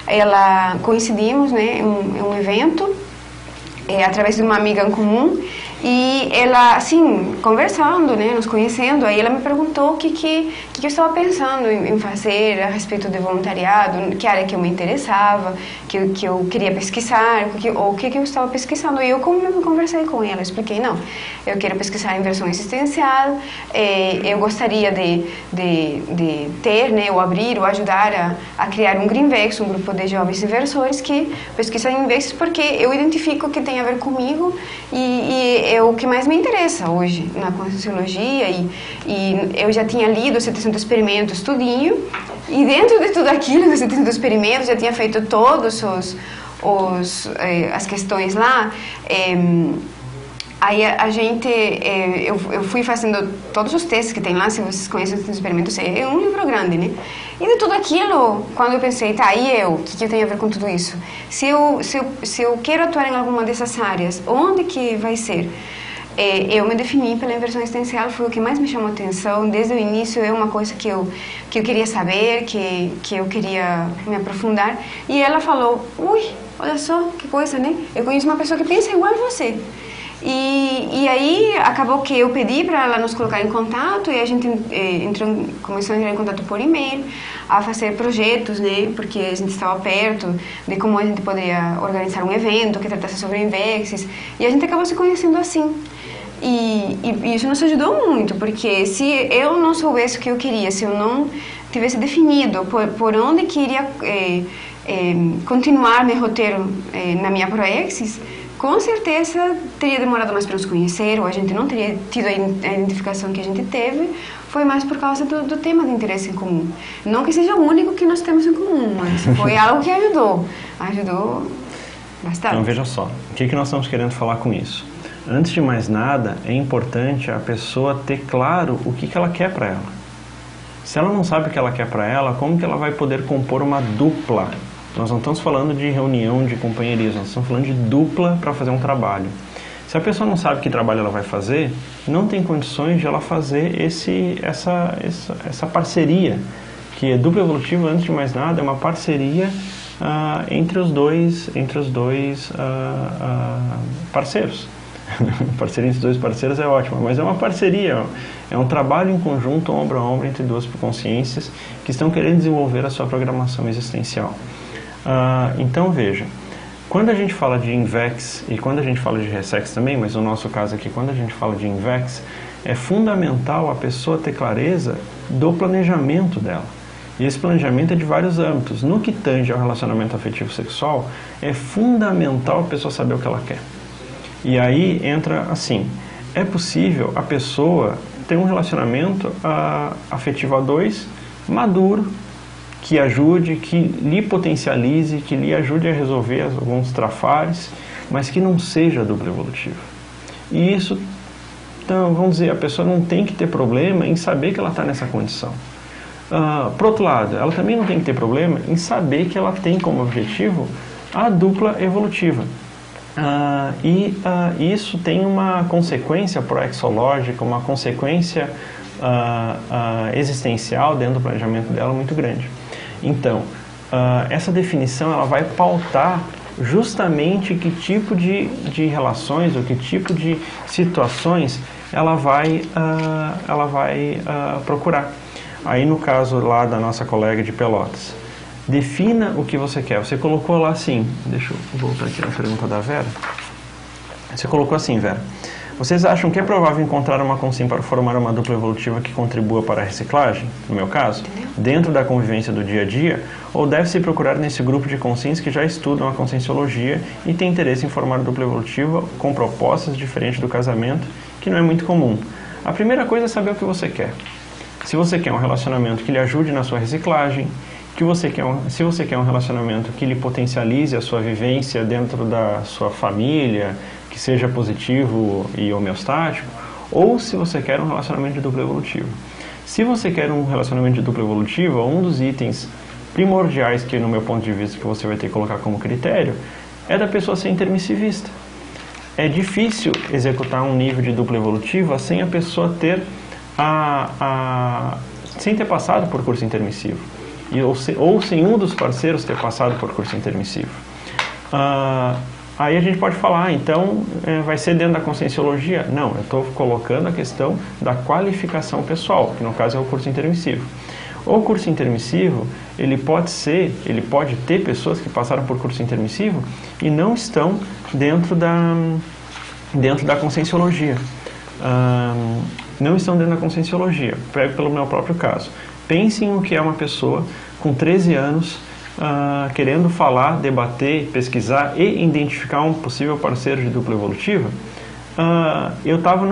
ela coincidimos, né, em um evento, através de uma amiga em comum, e ela, assim, conversando, né, nos conhecendo, aí ela me perguntou o que eu estava pensando em fazer a respeito de voluntariado, que área que eu me interessava, que eu queria pesquisar, o que eu estava pesquisando. E eu conversei com ela, expliquei, não, eu quero pesquisar inversão existencial, eu gostaria de ter, né, ou abrir, ou ajudar a criar um Greenvex, um grupo de jovens inversores que pesquisam invex, porque eu identifico que tem a ver comigo e é o que mais me interessa hoje na Conscienciologia, e eu já tinha lido 700 experimentos, tudinho, e dentro de tudo aquilo, dos 700 experimentos, já tinha feito todos as questões lá. Aí a gente, eu fui fazendo todos os testes que tem lá, se vocês conhecem os experimentos, é um livro grande, né? E de tudo aquilo, quando eu pensei, tá, e eu, o que eu tenho a ver com tudo isso? Se eu quero atuar em alguma dessas áreas, onde que vai ser? Eu me defini pela inversão existencial, foi o que mais me chamou a atenção. Desde o início é uma coisa que eu queria saber, que eu queria me aprofundar. E ela falou, ui, olha só, que coisa, né? Eu conheço uma pessoa que pensa igual a você. E aí acabou que eu pedi para ela nos colocar em contato, e a gente começou a entrar em contato por e-mail, a fazer projetos, né, porque a gente estava perto de como a gente poderia organizar um evento que tratasse sobre invexes, e a gente acabou se conhecendo assim. E isso nos ajudou muito, porque se eu não soubesse o que eu queria, se eu não tivesse definido por onde que iria continuar meu roteiro na minha Proexis, com certeza teria demorado mais para nos conhecer, ou a gente não teria tido a identificação que a gente teve. Foi mais por causa do tema de interesse em comum. Não que seja o único que nós temos em comum, mas foi algo que ajudou bastante.
Então veja só, o que nós estamos querendo falar com isso? Antes de mais nada, é importante a pessoa ter claro o que ela quer para ela. Se ela não sabe o que ela quer para ela, como que ela vai poder compor uma dupla? Nós não estamos falando de reunião, de companheirismo, nós estamos falando de dupla para fazer um trabalho. Se a pessoa não sabe que trabalho ela vai fazer, não tem condições de ela fazer essa parceria, que é dupla evolutiva, antes de mais nada, é uma parceria entre os dois parceiros. Parceria entre os dois parceiros é ótima, mas é uma parceria, é um trabalho em conjunto, ombro a ombro, entre duas consciências que estão querendo desenvolver a sua programação existencial. Então veja, quando a gente fala de INVEX e quando a gente fala de RESEX também, mas no nosso caso aqui, quando a gente fala de INVEX, é fundamental a pessoa ter clareza do planejamento dela. E esse planejamento é de vários âmbitos. No que tange ao relacionamento afetivo sexual, é fundamental a pessoa saber o que ela quer. E aí entra assim, é possível a pessoa ter um relacionamento afetivo a dois, maduro, que ajude, que lhe potencialize, que lhe ajude a resolver alguns trafares, mas que não seja dupla evolutiva. E isso, então, vamos dizer, a pessoa não tem que ter problema em saber que ela está nessa condição. Por outro lado, ela também não tem que ter problema em saber que ela tem como objetivo a dupla evolutiva. Isso tem uma consequência proexológica, uma consequência existencial dentro do planejamento dela muito grande. Então, essa definição ela vai pautar justamente que tipo de relações ou que tipo de situações ela vai procurar. Aí no caso lá da nossa colega de Pelotas, defina o que você quer. Você colocou lá assim, deixa eu voltar aqui na pergunta da Vera. Você colocou assim, Vera: vocês acham que é provável encontrar uma consciência para formar uma dupla evolutiva que contribua para a reciclagem, no meu caso, dentro da convivência do dia a dia, ou deve-se procurar nesse grupo de consciências que já estudam a conscienciologia e têm interesse em formar dupla evolutiva com propostas diferentes do casamento, que não é muito comum? A primeira coisa é saber o que você quer. Se você quer um relacionamento que lhe ajude na sua reciclagem, se você quer um relacionamento que lhe potencialize a sua vivência dentro da sua família, que seja positivo e homeostático, ou se você quer um relacionamento de dupla evolutiva. Se você quer um relacionamento de dupla evolutiva, um dos itens primordiais que, no meu ponto de vista, que você vai ter que colocar como critério, é da pessoa ser intermissivista. É difícil executar um nível de dupla evolutiva sem a pessoa ter sem ter passado por curso intermissivo. ou sem um dos parceiros ter passado por curso intermissivo. Aí a gente pode falar, então vai ser dentro da Conscienciologia? Não, eu estou colocando a questão da qualificação pessoal, que no caso é o curso intermissivo. O curso intermissivo, ele pode ter pessoas que passaram por curso intermissivo e não estão dentro da Conscienciologia. Não estão dentro da Conscienciologia. Pego pelo meu próprio caso. Pensem o que é uma pessoa com 13 anos querendo falar, debater, pesquisar e identificar um possível parceiro de dupla evolutiva. Eu estava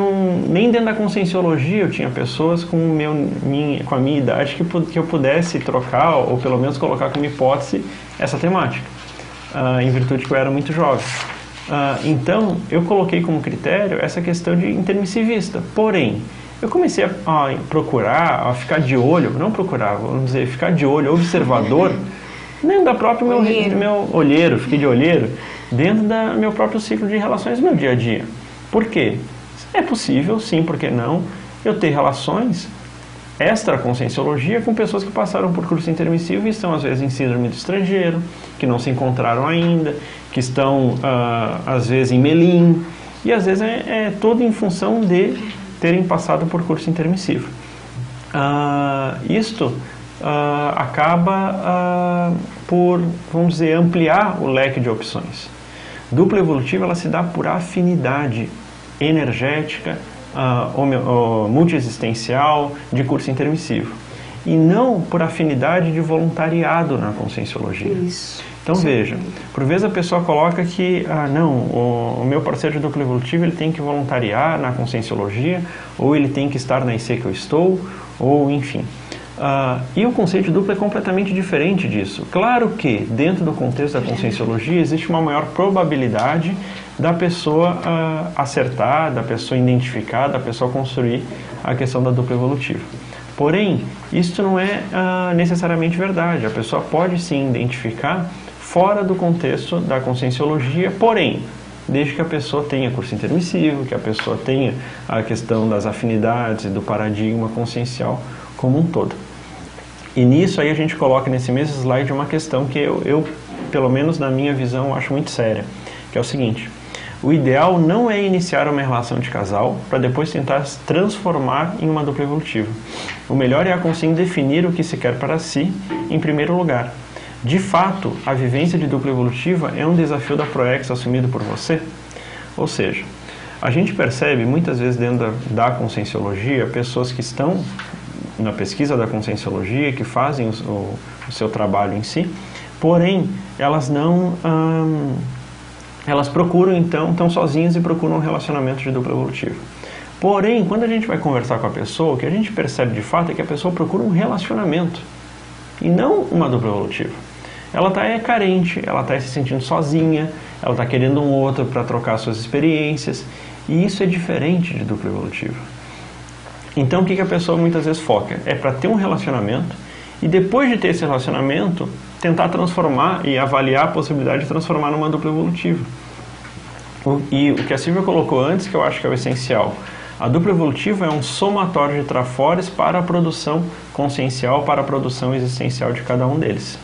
nem dentro da Conscienciologia eu tinha pessoas com a minha idade que eu pudesse trocar ou pelo menos colocar como hipótese essa temática, em virtude que eu era muito jovem. Então eu coloquei como critério essa questão de intermissivista. Porém, eu comecei a procurar, a ficar de olho, não procurar, vamos dizer, ficar de olho, observador, dentro da própria meu olheiro, fiquei de olheiro, dentro do meu próprio ciclo de relações no meu dia a dia. Por quê? É possível, sim, por que não, eu ter relações extra-conscienciologia com pessoas que passaram por curso intermissivo e estão, às vezes, em síndrome do estrangeiro, que não se encontraram ainda, que estão, às vezes, em Melim, e, às vezes, é tudo em função de terem passado por curso intermissivo. Isto acaba por, vamos dizer, ampliar o leque de opções. Dupla evolutiva, ela se dá por afinidade energética, multiexistencial, de curso intermissivo. E não por afinidade de voluntariado na Conscienciologia.
Isso.
Então veja, por vezes a pessoa coloca que, não, o meu parceiro de dupla evolutiva ele tem que voluntariar na Conscienciologia, ou ele tem que estar na IC que eu estou, ou enfim. E o conceito de dupla é completamente diferente disso. Claro que, dentro do contexto da Conscienciologia, existe uma maior probabilidade da pessoa acertar, da pessoa identificar, da pessoa construir a questão da dupla evolutiva. Porém, isso não é necessariamente verdade. A pessoa pode sim identificar fora do contexto da Conscienciologia, porém, desde que a pessoa tenha curso intermissivo, que a pessoa tenha a questão das afinidades e do paradigma consciencial como um todo. E nisso aí a gente coloca nesse mesmo slide uma questão que eu pelo menos na minha visão, acho muito séria, que é o seguinte: o ideal não é iniciar uma relação de casal para depois tentar transformar em uma dupla evolutiva. O melhor é a consciência definir o que se quer para si em primeiro lugar. De fato, a vivência de dupla evolutiva é um desafio da Proex assumido por você? Ou seja, a gente percebe muitas vezes dentro da Conscienciologia pessoas que estão na pesquisa da Conscienciologia, que fazem o seu trabalho em si, porém elas não... elas procuram, então, estão sozinhas e procuram um relacionamento de dupla evolutiva. Porém, quando a gente vai conversar com a pessoa, o que a gente percebe de fato é que a pessoa procura um relacionamento e não uma dupla evolutiva. Ela está carente, ela está se sentindo sozinha, ela está querendo um outro para trocar suas experiências, e isso é diferente de dupla evolutiva. Então, o que a pessoa muitas vezes foca? É para ter um relacionamento e depois de ter esse relacionamento, tentar transformar e avaliar a possibilidade de transformar numa dupla evolutiva. E o que a Silvia colocou antes, que eu acho que é o essencial, a dupla evolutiva é um somatório de trafores para a produção consciencial, para a produção existencial de cada um deles.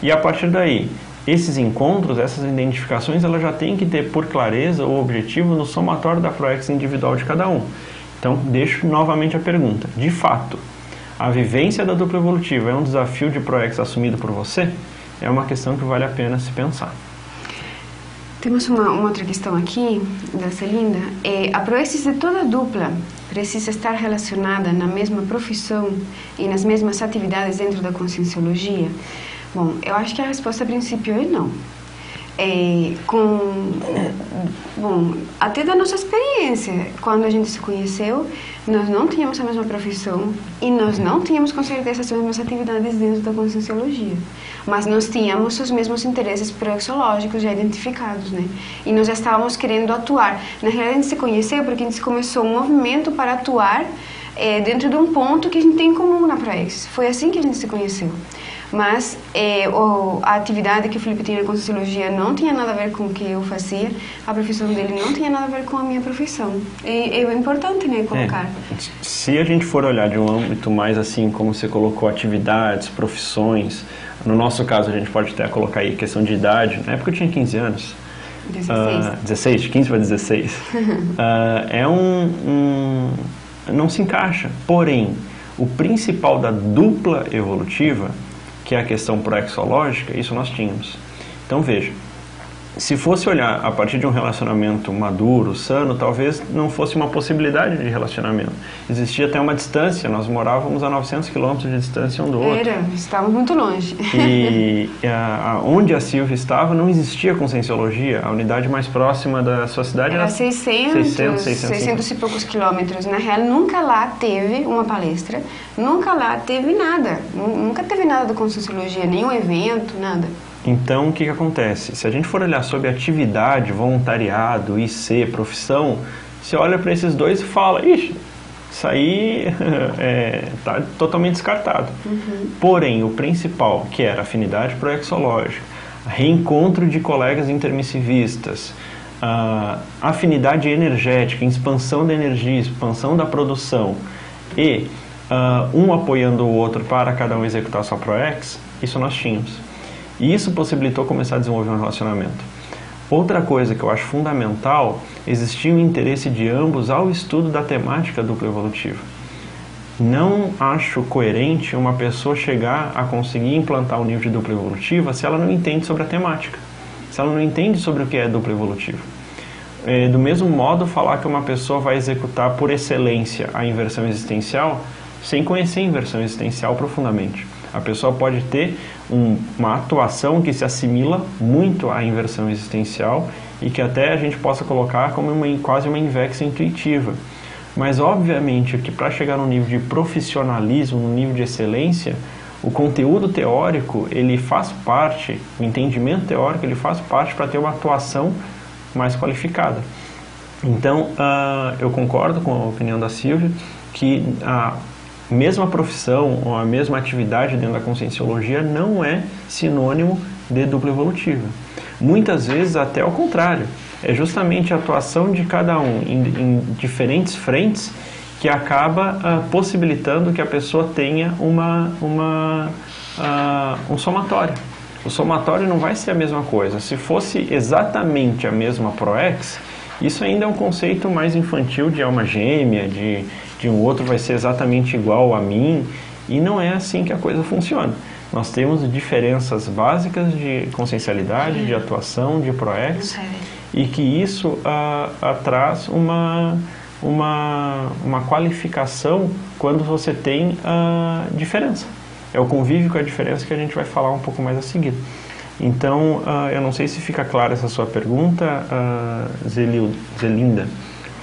E a partir daí, esses encontros, essas identificações, elas já têm que ter por clareza o objetivo no somatório da Proex individual de cada um. Então, deixo novamente a pergunta. De fato, a vivência da dupla evolutiva é um desafio de Proex assumido por você? É uma questão que vale a pena se pensar.
Temos uma outra questão aqui, da Celinda. A Proex de toda dupla precisa estar relacionada na mesma profissão e nas mesmas atividades dentro da Conscienciologia? Bom, eu acho que a resposta a princípio é não. Até da nossa experiência, quando a gente se conheceu, nós não tínhamos a mesma profissão e nós não tínhamos com certeza as mesmas atividades dentro da Conscienciologia, mas nós tínhamos os mesmos interesses proexológicos já identificados, né? E nós já estávamos querendo atuar. Na realidade, a gente se conheceu porque a gente começou um movimento para atuar dentro de um ponto que a gente tem em comum na Proex. Foi assim que a gente se conheceu. mas a atividade que o Felipe tinha com Sociologia não tinha nada a ver com o que eu fazia, a profissão dele não tinha nada a ver com a minha profissão. E é importante, né, colocar.
Se a gente for olhar de um âmbito mais assim, como você colocou, atividades, profissões, no nosso caso a gente pode até colocar aí questão de idade, na época eu tinha 15 anos. 16, de 15 para 16. Não se encaixa. Porém, o principal da dupla evolutiva, que é a questão proexológica, isso nós tínhamos. Então veja, se fosse olhar a partir de um relacionamento maduro, sano, talvez não fosse uma possibilidade de relacionamento. Existia até uma distância, nós morávamos a 900 quilômetros de distância um do outro.
Estávamos muito longe.
E onde a Silvia estava não existia conscienciologia, a unidade mais próxima da sua cidade era 600
e poucos quilômetros. Na real, nunca lá teve uma palestra, nunca lá teve nada, nunca teve nada da conscienciologia, nenhum evento, nada.
Então, o que acontece? Se a gente for olhar sobre atividade, voluntariado, IC, profissão, você olha para esses dois e fala, ixi, isso aí está totalmente descartado. Porém, o principal, que era afinidade proexológica, reencontro de colegas intermissivistas, afinidade energética, expansão da energia, expansão da produção e um apoiando o outro para cada um executar sua proex, isso nós tínhamos. E isso possibilitou começar a desenvolver um relacionamento. Outra coisa que eu acho fundamental, existia o interesse de ambos ao estudo da temática dupla evolutiva. Não acho coerente uma pessoa chegar a conseguir implantar um nível de dupla evolutiva se ela não entende sobre a temática, se ela não entende sobre o que é dupla evolutiva. Do mesmo modo, falar que uma pessoa vai executar por excelência a inversão existencial sem conhecer a inversão existencial profundamente. A pessoa pode ter uma atuação que se assimila muito à inversão existencial e que até a gente possa colocar como quase uma invexa intuitiva. Mas, obviamente, que para chegar no nível de profissionalismo, no nível de excelência, o conteúdo teórico, ele faz parte, o entendimento teórico, ele faz parte para ter uma atuação mais qualificada. Então, eu concordo com a opinião da Silvia, que a mesma profissão ou a mesma atividade dentro da conscienciologia não é sinônimo de dupla evolutiva. Muitas vezes até ao contrário, é justamente a atuação de cada um em diferentes frentes que acaba possibilitando que a pessoa tenha um somatório. O somatório não vai ser a mesma coisa. Se fosse exatamente a mesma proex, isso ainda é um conceito mais infantil de alma gêmea, de um outro vai ser exatamente igual a mim, e não é assim que a coisa funciona. Nós temos diferenças básicas de consciencialidade, de atuação, de proex, e que isso traz uma qualificação quando você tem diferença. É o convívio com a diferença que a gente vai falar um pouco mais a seguir. Então, eu não sei se fica clara essa sua pergunta, Zelinda,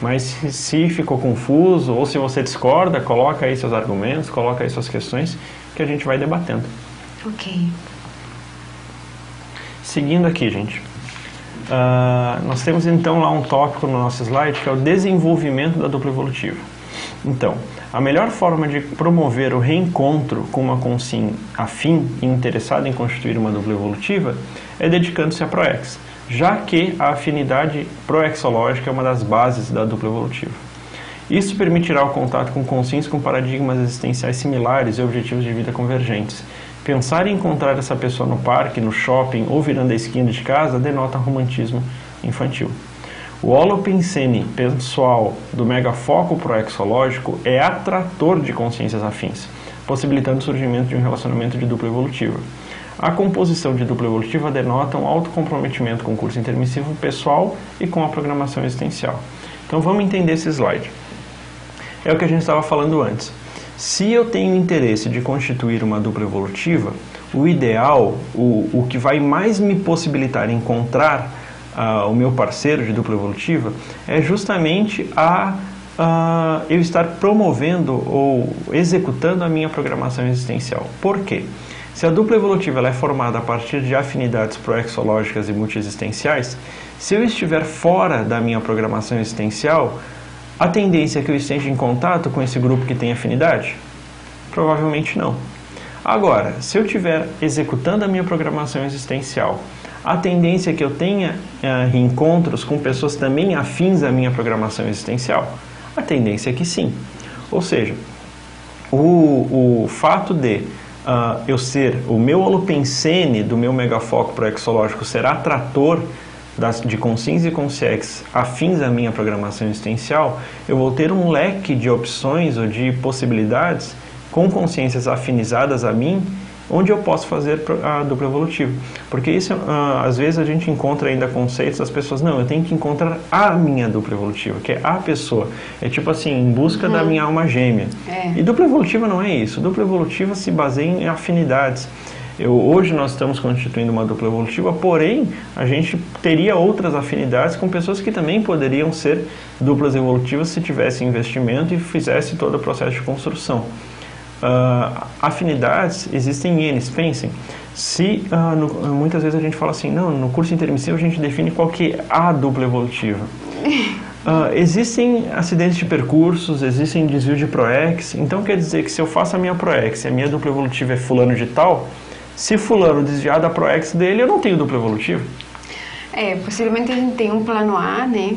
mas se ficou confuso ou se você discorda, coloca aí seus argumentos, coloca aí suas questões que a gente vai debatendo.
Ok.
Seguindo aqui, gente. Nós temos então lá um tópico no nosso slide que é o desenvolvimento da dupla evolutiva. Então, a melhor forma de promover o reencontro com uma consciência afim e interessada em constituir uma dupla evolutiva é dedicando-se à proex, já que a afinidade proexológica é uma das bases da dupla evolutiva. Isso permitirá o contato com consciências com paradigmas existenciais similares e objetivos de vida convergentes. Pensar em encontrar essa pessoa no parque, no shopping ou virando a esquina de casa denota romantismo infantil. O holopensene pessoal do megafoco proexológico é atrator de consciências afins, possibilitando o surgimento de um relacionamento de dupla evolutiva. A composição de dupla evolutiva denota um autocomprometimento com o curso intermissivo pessoal e com a programação existencial. Então vamos entender esse slide. É o que a gente estava falando antes. Se eu tenho interesse de constituir uma dupla evolutiva, o ideal, o que vai mais me possibilitar encontrar o meu parceiro de dupla evolutiva é justamente eu estar promovendo ou executando a minha programação existencial. Por quê? Se a dupla evolutiva ela é formada a partir de afinidades proexológicas e multiexistenciais, se eu estiver fora da minha programação existencial, a tendência é que eu esteja em contato com esse grupo que tem afinidade? Provavelmente não. Agora, se eu estiver executando a minha programação existencial, a tendência é que eu tenha reencontros com pessoas também afins à minha programação existencial? A tendência é que sim. Ou seja, o fato de eu ser, o meu holopensene do meu megafoco proexológico ser atrator de consciência e consciex afins à minha programação existencial, eu vou ter um leque de opções ou de possibilidades com consciências afinizadas a mim, onde eu posso fazer a dupla evolutiva. Porque isso, às vezes a gente encontra ainda conceitos das pessoas, não, eu tenho que encontrar a minha dupla evolutiva, que é a pessoa. É tipo assim, em busca da minha alma gêmea. E dupla evolutiva não é isso. Dupla evolutiva se baseia em afinidades. Hoje nós estamos constituindo uma dupla evolutiva, porém a gente teria outras afinidades com pessoas que também poderiam ser duplas evolutivas se tivesse investimento e fizesse todo o processo de construção. Afinidades existem N, pensem. Se muitas vezes a gente fala assim, não, no curso intermissivo a gente define qual que é a dupla evolutiva. Existem acidentes de percursos, existem desvio de ProEx, então quer dizer que se eu faço a minha ProEx e a minha dupla evolutiva é fulano de tal, se fulano desviar da ProEx dele, eu não tenho dupla evolutiva.
Possivelmente a gente tem um plano A, né?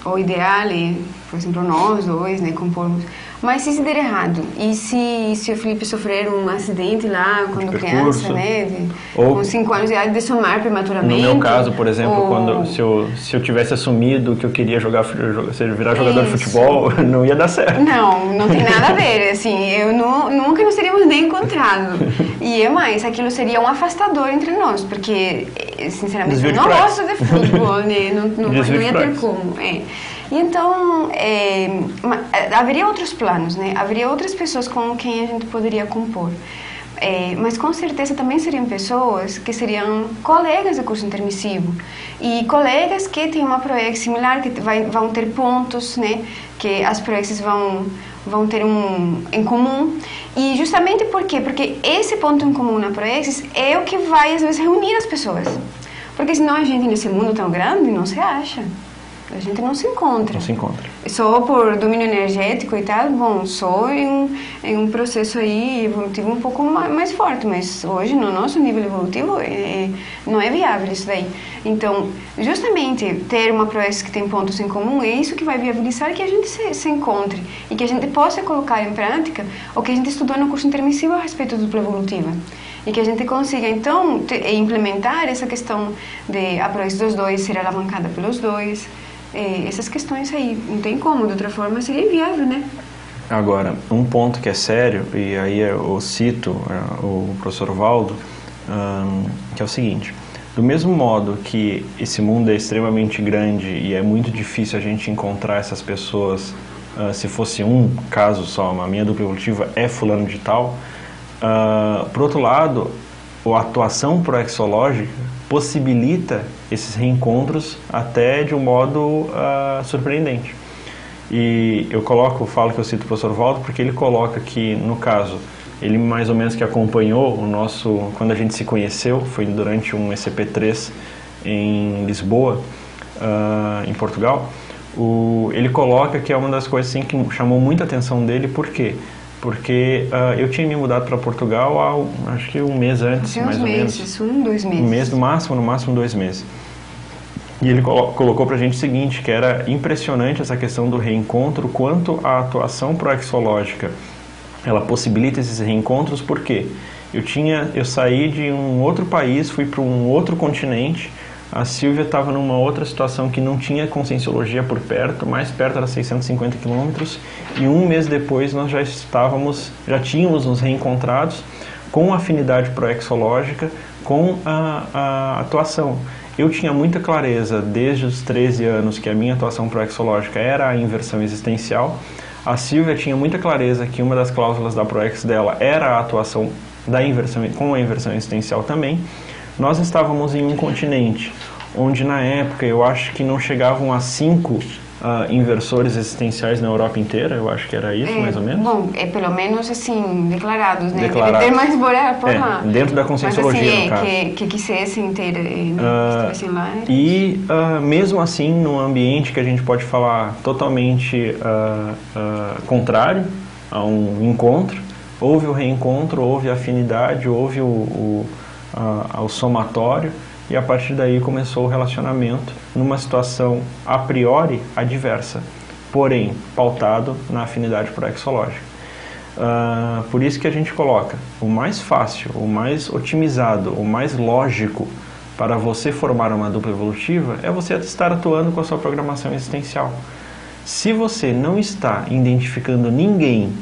O ideal é, por exemplo, nós dois, né, compormos. Mas se der errado, e se o Felipe sofrer um acidente lá quando criança, né, com 5 anos de idade, de somar prematuramente?
No meu caso, por exemplo, se eu tivesse assumido que eu queria virar jogador de futebol, não ia dar certo.
Não tem nada a ver, assim, nunca nos teríamos nem encontrado. E é mais, aquilo seria um afastador entre nós, porque, sinceramente, eu não gosto de futebol, né, não ia ter como, E então, haveria outros planos, né? Haveria outras pessoas com quem a gente poderia compor. Mas com certeza também seriam pessoas que seriam colegas do curso intermissivo. E colegas que têm uma ProEx similar, que vão ter pontos, né? Que as ProExes vão ter em comum. E justamente por quê? Porque esse ponto em comum na ProEx é o que vai, às vezes, reunir as pessoas. Porque senão a gente, nesse mundo tão grande, não se acha. A gente não se encontra.
Não se encontra.
Só por domínio energético e tal, bom, só em um processo aí evolutivo um pouco mais forte, mas hoje no nosso nível evolutivo não é viável isso daí. Então, justamente ter uma ProEx que tem pontos em comum é isso que vai viabilizar que a gente se encontre e que a gente possa colocar em prática o que a gente estudou no curso intermissivo a respeito da dupla evolutiva. E que a gente consiga, então, implementar essa questão de a ProEx dos dois ser alavancada pelos dois. Essas questões aí, não tem como, de outra forma seria inviável, né?
Agora, um ponto que é sério, e aí eu cito o professor Valdo, que é o seguinte: do mesmo modo que esse mundo é extremamente grande e é muito difícil a gente encontrar essas pessoas, se fosse um caso só, a minha dupla evolutiva é fulano de tal, por outro lado, a atuação proexológica possibilita esses reencontros até de um modo surpreendente. E eu falo que eu cito o professor Valdo porque ele coloca que, no caso, ele mais ou menos que acompanhou quando a gente se conheceu, foi durante um ECP3 em Lisboa, em Portugal. Ele coloca que é uma das coisas assim, que chamou muita atenção dele, por quê? Porque eu tinha me mudado para Portugal acho que um mês antes, mais ou menos.
2 meses.
Um mês no máximo 2 meses. E ele colocou para a gente o seguinte, que era impressionante essa questão do reencontro, quanto a atuação proexológica, ela possibilita esses reencontros, porque eu saí de um outro país, fui para um outro continente. A Silvia estava numa outra situação que não tinha conscienciologia por perto, mais perto era 650 quilômetros, e um mês depois nós já tínhamos nos reencontrados com afinidade proexológica, com a atuação. Eu tinha muita clareza desde os 13 anos que a minha atuação proexológica era a inversão existencial. A Silvia tinha muita clareza que uma das cláusulas da ProEx dela era a atuação com a inversão existencial também. Nós estávamos em um continente onde, na época, eu acho que não chegavam a 5 inversores existenciais na Europa inteira, eu acho que era isso, mais ou menos.
Bom, pelo menos, assim, declarados, né?
Declarados.
Deve ter mais por lá.
Dentro da conscienciologia,
mas, assim,
no caso.
Que quisessem ter, estivessem lá.
E, mesmo assim, num ambiente que a gente pode falar totalmente contrário a um encontro, Houve o reencontro, houve a afinidade, houve o somatório, e a partir daí começou o relacionamento numa situação a priori adversa, porém pautado na afinidade proexológica. Por isso que a gente coloca o mais fácil, o mais otimizado, o mais lógico para você formar uma dupla evolutiva é você estar atuando com a sua programação existencial. Se você não está identificando ninguém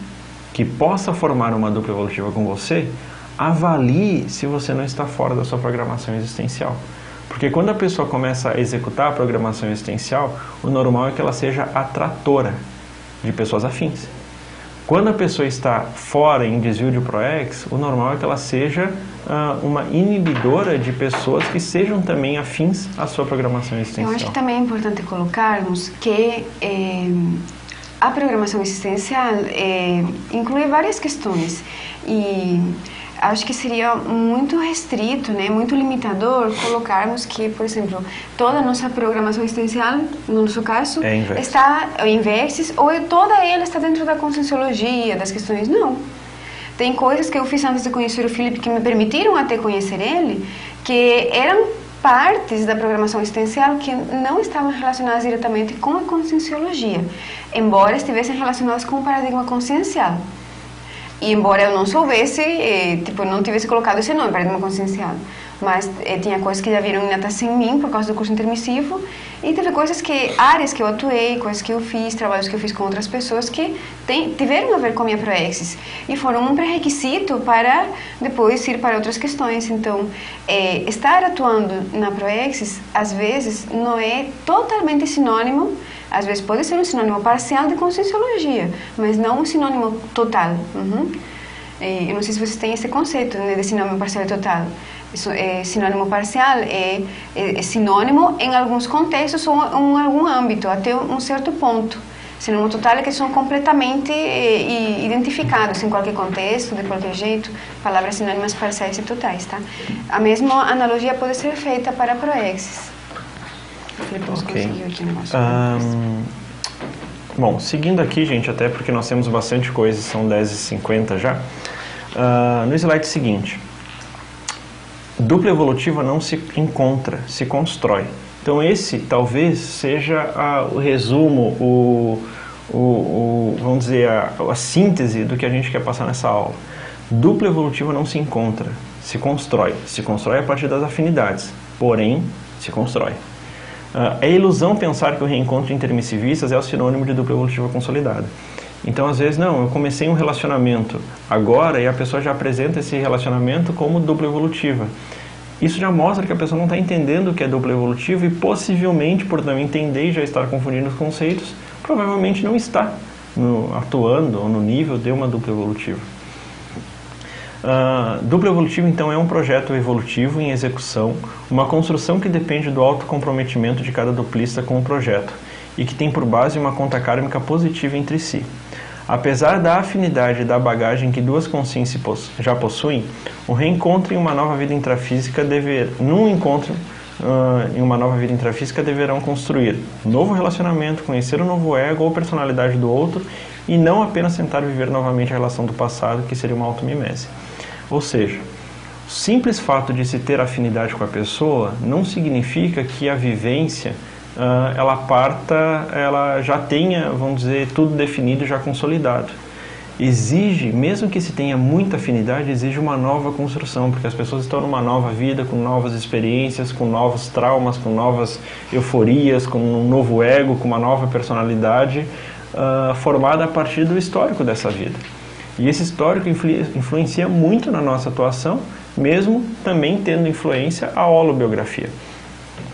que possa formar uma dupla evolutiva com você, avalie se você não está fora da sua programação existencial. Porque quando a pessoa começa a executar a programação existencial, o normal é que ela seja atratora de pessoas afins. Quando a pessoa está fora em desvio de ProEx, o normal é que ela seja uma inibidora de pessoas que sejam também afins à sua programação existencial.
Eu acho que também é importante colocarmos que a programação existencial inclui várias questões e acho que seria muito restrito, né, muito limitador colocarmos que, por exemplo, toda a nossa programação existencial, no nosso caso, está inversa, ou toda ela está dentro da conscienciologia, das questões. Não. Tem coisas que eu fiz antes de conhecer o Felipe que me permitiram até conhecer ele, que eram partes da programação existencial que não estavam relacionadas diretamente com a conscienciologia, embora estivessem relacionadas com o paradigma consciencial. E embora eu não soubesse, não tivesse colocado esse nome, paradigma consciencial, mas tinha coisas que já viram inatas em mim por causa do curso intermissivo, e teve áreas que eu atuei, coisas que eu fiz, trabalhos que eu fiz com outras pessoas que tiveram a ver com a minha proexis e foram um pré-requisito para depois ir para outras questões. Então, estar atuando na proexis, às vezes, não é totalmente sinônimo. Às vezes pode ser um sinônimo parcial de conscienciologia, mas não um sinônimo total. Eu não sei se vocês têm esse conceito, né, de sinônimo parcial e total. Sinônimo parcial é sinônimo em alguns contextos ou em algum âmbito, até um certo ponto. Sinônimo total é que são completamente identificados em qualquer contexto, de qualquer jeito, palavras sinônimas parciais e totais, tá? A mesma analogia pode ser feita para a proexis.
Ok. Bom, seguindo aqui, gente, até porque nós temos bastante coisa, são 10h50 já. No slide seguinte, dupla evolutiva não se encontra, se constrói. Então esse talvez seja o resumo, vamos dizer, a síntese do que a gente quer passar nessa aula. Dupla evolutiva não se encontra, se constrói. Se constrói a partir das afinidades, porém se constrói. É ilusão pensar que o reencontro de intermissivistas é o sinônimo de dupla evolutiva consolidada. Então, às vezes, não, eu comecei um relacionamento agora e a pessoa já apresenta esse relacionamento como dupla evolutiva. Isso já mostra que a pessoa não está entendendo o que é dupla evolutiva e possivelmente, por não entender e já estar confundindo os conceitos, provavelmente não está atuando ou no nível de uma dupla evolutiva. Dupla evolutiva, então, é um projeto evolutivo em execução, uma construção que depende do autocomprometimento de cada duplista com o projeto e que tem por base uma conta kármica positiva entre si. Apesar da afinidade e da bagagem que duas consciências já possuem, o reencontro em uma nova vida intrafísica deverão construir um novo relacionamento, conhecer o novo ego ou personalidade do outro e não apenas tentar viver novamente a relação do passado, que seria uma automimese. Ou seja, o simples fato de se ter afinidade com a pessoa não significa que a vivência ela já tenha, vamos dizer, tudo definido e já consolidado. Exige, mesmo que se tenha muita afinidade, exige uma nova construção, porque as pessoas estão numa nova vida, com novas experiências, com novos traumas, com novas euforias, com um novo ego, com uma nova personalidade formada a partir do histórico dessa vida. E esse histórico influencia muito na nossa atuação, mesmo também tendo influência a holobiografia.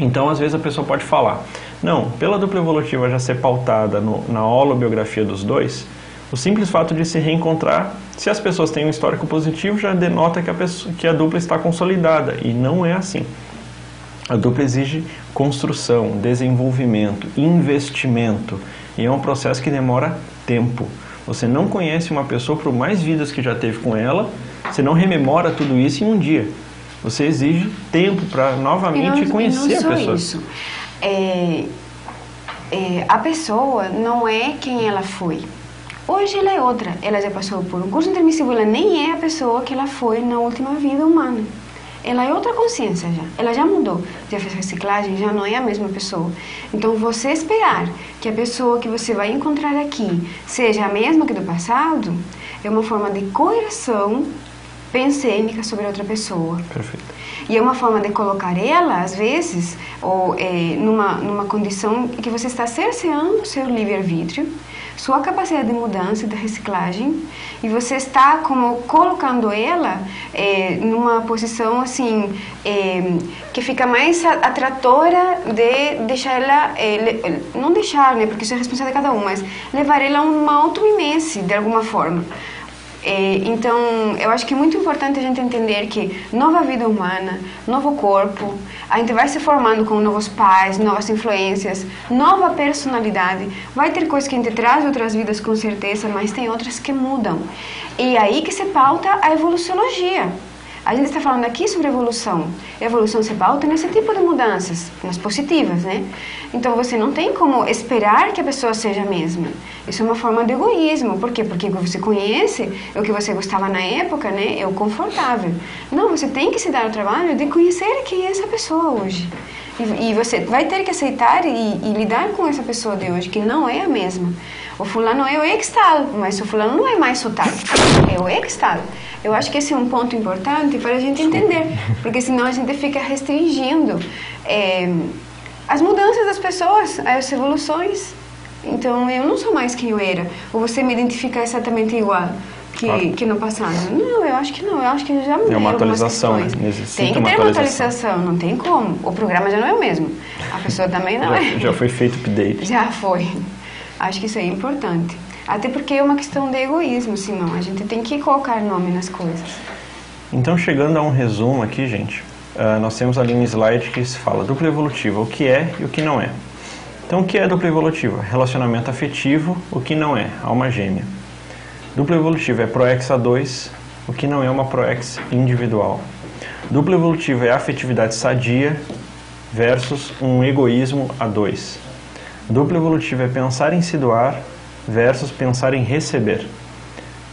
Então, às vezes a pessoa pode falar, não, pela dupla evolutiva já ser pautada na holobiografia dos dois, o simples fato de se reencontrar, se as pessoas têm um histórico positivo, já denota que a dupla está consolidada, e não é assim. A dupla exige construção, desenvolvimento, investimento, e é um processo que demora tempo. Você não conhece uma pessoa por mais vidas que já teve com ela, você não rememora tudo isso em um dia. Você exige tempo para novamente conhecer a pessoa.
Isso. A pessoa não é quem ela foi. Hoje ela é outra, ela já passou por um curso intermissivo, ela nem é a pessoa que ela foi na última vida humana. Ela é outra consciência já, ela já mudou, já fez reciclagem, já não é a mesma pessoa. Então você esperar que a pessoa que você vai encontrar aqui seja a mesma que do passado, é uma forma de coerção pensênica sobre outra pessoa.
Perfeito.
E é uma forma de colocar ela, às vezes, ou, numa condição que você está cerceando o seu livre-arbítrio, sua capacidade de mudança e de reciclagem, e você está como colocando ela numa posição assim que fica mais atratora de deixar ela, não deixar, né, porque isso é responsabilidade de cada um, mas levar ela a uma auto-immense de alguma forma. Então, eu acho que é muito importante a gente entender que nova vida humana, novo corpo, a gente vai se formando com novos pais, novas influências, nova personalidade. Vai ter coisas que a gente traz de outras vidas com certeza, mas tem outras que mudam. E aí que se pauta a evoluciologia. A gente está falando aqui sobre evolução. A evolução se pauta nesse tipo de mudanças, nas positivas, né? Então você não tem como esperar que a pessoa seja a mesma. Isso é uma forma de egoísmo. Por quê? Porque o que você conhece, o que você gostava na época, né, é o confortável. Não, você tem que se dar o trabalho de conhecer quem é essa pessoa hoje. E você vai ter que aceitar e lidar com essa pessoa de hoje, que não é a mesma. O fulano é o ex-tal, mas o fulano não é mais o tal, é o ex-tal. Eu acho que esse é um ponto importante para a gente entender, porque senão a gente fica restringindo as mudanças das pessoas, as evoluções. Então, eu não sou mais quem eu era, ou você me identifica exatamente igual que no passado. Não, eu acho que não, eu acho que já mudei.
É uma atualização, né?
Tem que ter uma atualização, não tem como. O programa já não é o mesmo, a pessoa também não é.
Já foi feito update.
Já foi. Acho que isso é importante. Até porque é uma questão de egoísmo, senão a gente tem que colocar nome nas coisas.
Então, chegando a um resumo aqui, gente, nós temos ali um slide que se fala dupla evolutiva, o que é e o que não é. Então, o que é dupla evolutiva? Relacionamento afetivo, o que não é? Alma gêmea. Dupla evolutiva é proex A2, o que não é uma proex individual. Dupla evolutiva é afetividade sadia versus um egoísmo A2. Dupla evolutiva é pensar em se doar versus pensar em receber.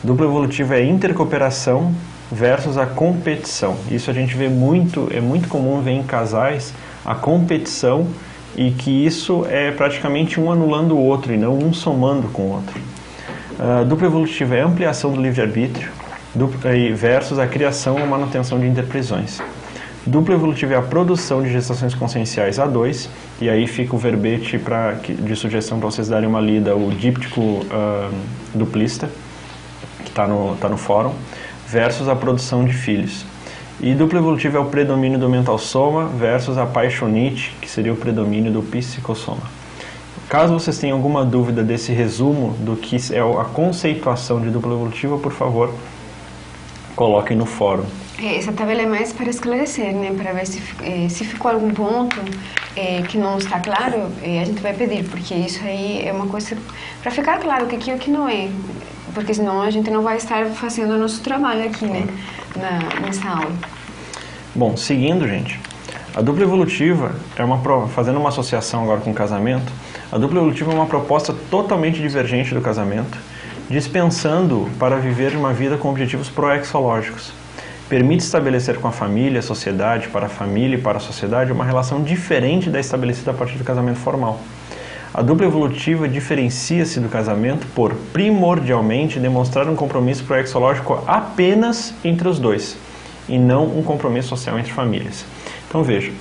Dupla evolutiva é intercooperação versus a competição. Isso a gente vê muito, é muito comum ver em casais a competição e que isso é praticamente um anulando o outro e não um somando com o outro. Dupla evolutiva é ampliação do livre-arbítrio versus a criação ou manutenção de interprisões. Dupla evolutiva é a produção de gestações conscienciais A2, e aí fica o verbete de sugestão para vocês darem uma lida, o díptico duplista, que está no fórum, versus a produção de filhos. E dupla evolutiva é o predomínio do mental soma versus a paixonite, que seria o predomínio do psicossoma. Caso vocês tenham alguma dúvida desse resumo do que é a conceituação de dupla evolutiva, por favor, coloquem no fórum.
Essa tabela é mais para esclarecer, né? Para ver se ficou algum ponto que não está claro, a gente vai pedir, porque isso aí é uma coisa para ficar claro o que é e o que não é, porque senão a gente não vai estar fazendo o nosso trabalho aqui, né? Nessa aula.
Bom, seguindo, gente, a dupla evolutiva fazendo uma associação agora com o casamento, a dupla evolutiva é uma proposta totalmente divergente do casamento, dispensando para viver uma vida com objetivos proexológicos. Permite estabelecer com a família, a sociedade, para a família e para a sociedade, uma relação diferente da estabelecida a partir do casamento formal. A dupla evolutiva diferencia-se do casamento por, primordialmente, demonstrar um compromisso proexológico apenas entre os dois, e não um compromisso social entre famílias. Então veja,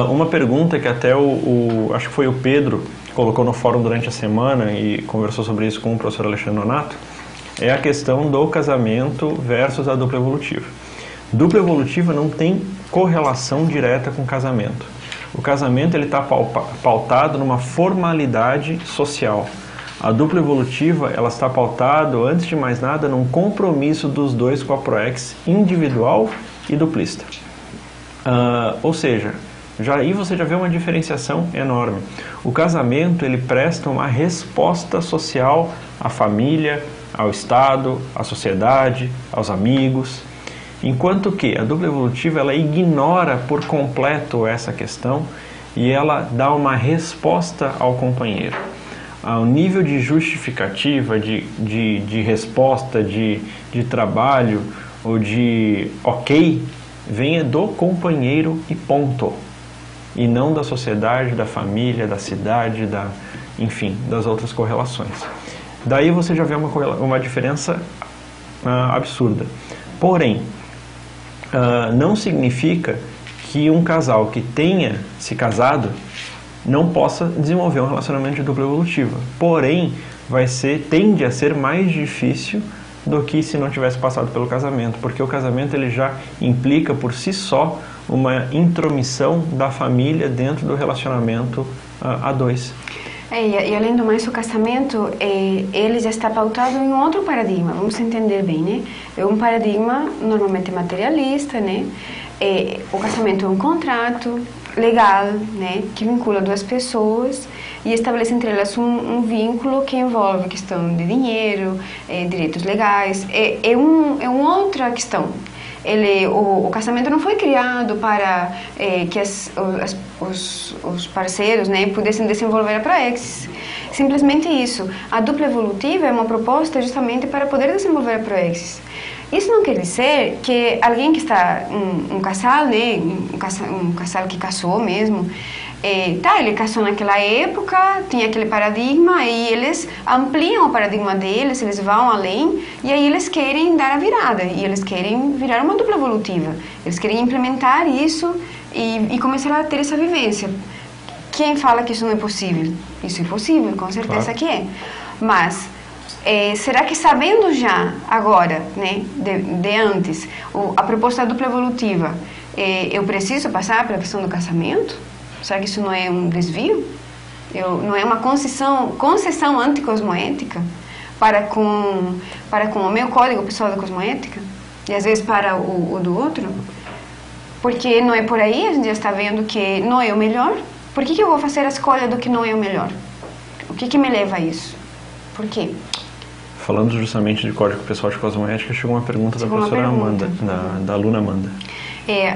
uma pergunta que até acho que foi o Pedro que colocou no fórum durante a semana e conversou sobre isso com o professor Alexandre Nonato, é a questão do casamento versus a dupla evolutiva. Dupla evolutiva não tem correlação direta com o casamento. O casamento está pautado numa formalidade social. A dupla evolutiva ela está pautada, antes de mais nada, num compromisso dos dois com a proex individual e duplista. Ou seja, aí você já vê uma diferenciação enorme. O casamento ele presta uma resposta social à família, ao Estado, à sociedade, aos amigos, enquanto que a dupla evolutiva ela ignora por completo essa questão e ela dá uma resposta ao companheiro. o nível de justificativa, de resposta, de trabalho ou de ok, venha do companheiro e ponto. E não da sociedade, da família, da cidade, enfim, das outras correlações. Daí você já vê uma diferença absurda. Porém, não significa que um casal que tenha se casado não possa desenvolver um relacionamento de dupla evolutiva. Porém, tende a ser mais difícil do que se não tivesse passado pelo casamento, porque o casamento ele já implica por si só uma intromissão da família dentro do relacionamento a dois.
E além do mais, o casamento, ele já está pautado em um outro paradigma, vamos entender bem, né? É um paradigma normalmente materialista, né? O casamento é um contrato legal, né? Que vincula duas pessoas e estabelece entre elas um vínculo que envolve questão de dinheiro, direitos legais, é uma outra questão. O casamento não foi criado para que os parceiros, né, pudessem desenvolver a proexis. Simplesmente isso. A dupla evolutiva é uma proposta justamente para poder desenvolver a proexis. Isso não quer dizer que alguém que está, um casal, né, um casal que casou mesmo, ele casou naquela época, tinha aquele paradigma, e eles ampliam o paradigma deles, eles vão além, e aí eles querem dar a virada, e eles querem virar uma dupla evolutiva, eles querem implementar isso e começar a ter essa vivência. Quem fala que isso não é possível? Isso é possível, com certeza que é. Mas, será que sabendo já, agora, né, de antes, a proposta da dupla evolutiva, eu preciso passar pela questão do casamento? Será que isso não é um desvio? Não é uma concessão anticosmoética para com o meu código pessoal da cosmoética? E às vezes para o do outro? Porque não é por aí, a gente já está vendo que não é o melhor. Por que eu vou fazer a escolha do que não é o melhor? O que me leva a isso? Por quê?
Falando justamente de código pessoal de cosmoética, chegou uma pergunta da professora Amanda, da aluna Amanda.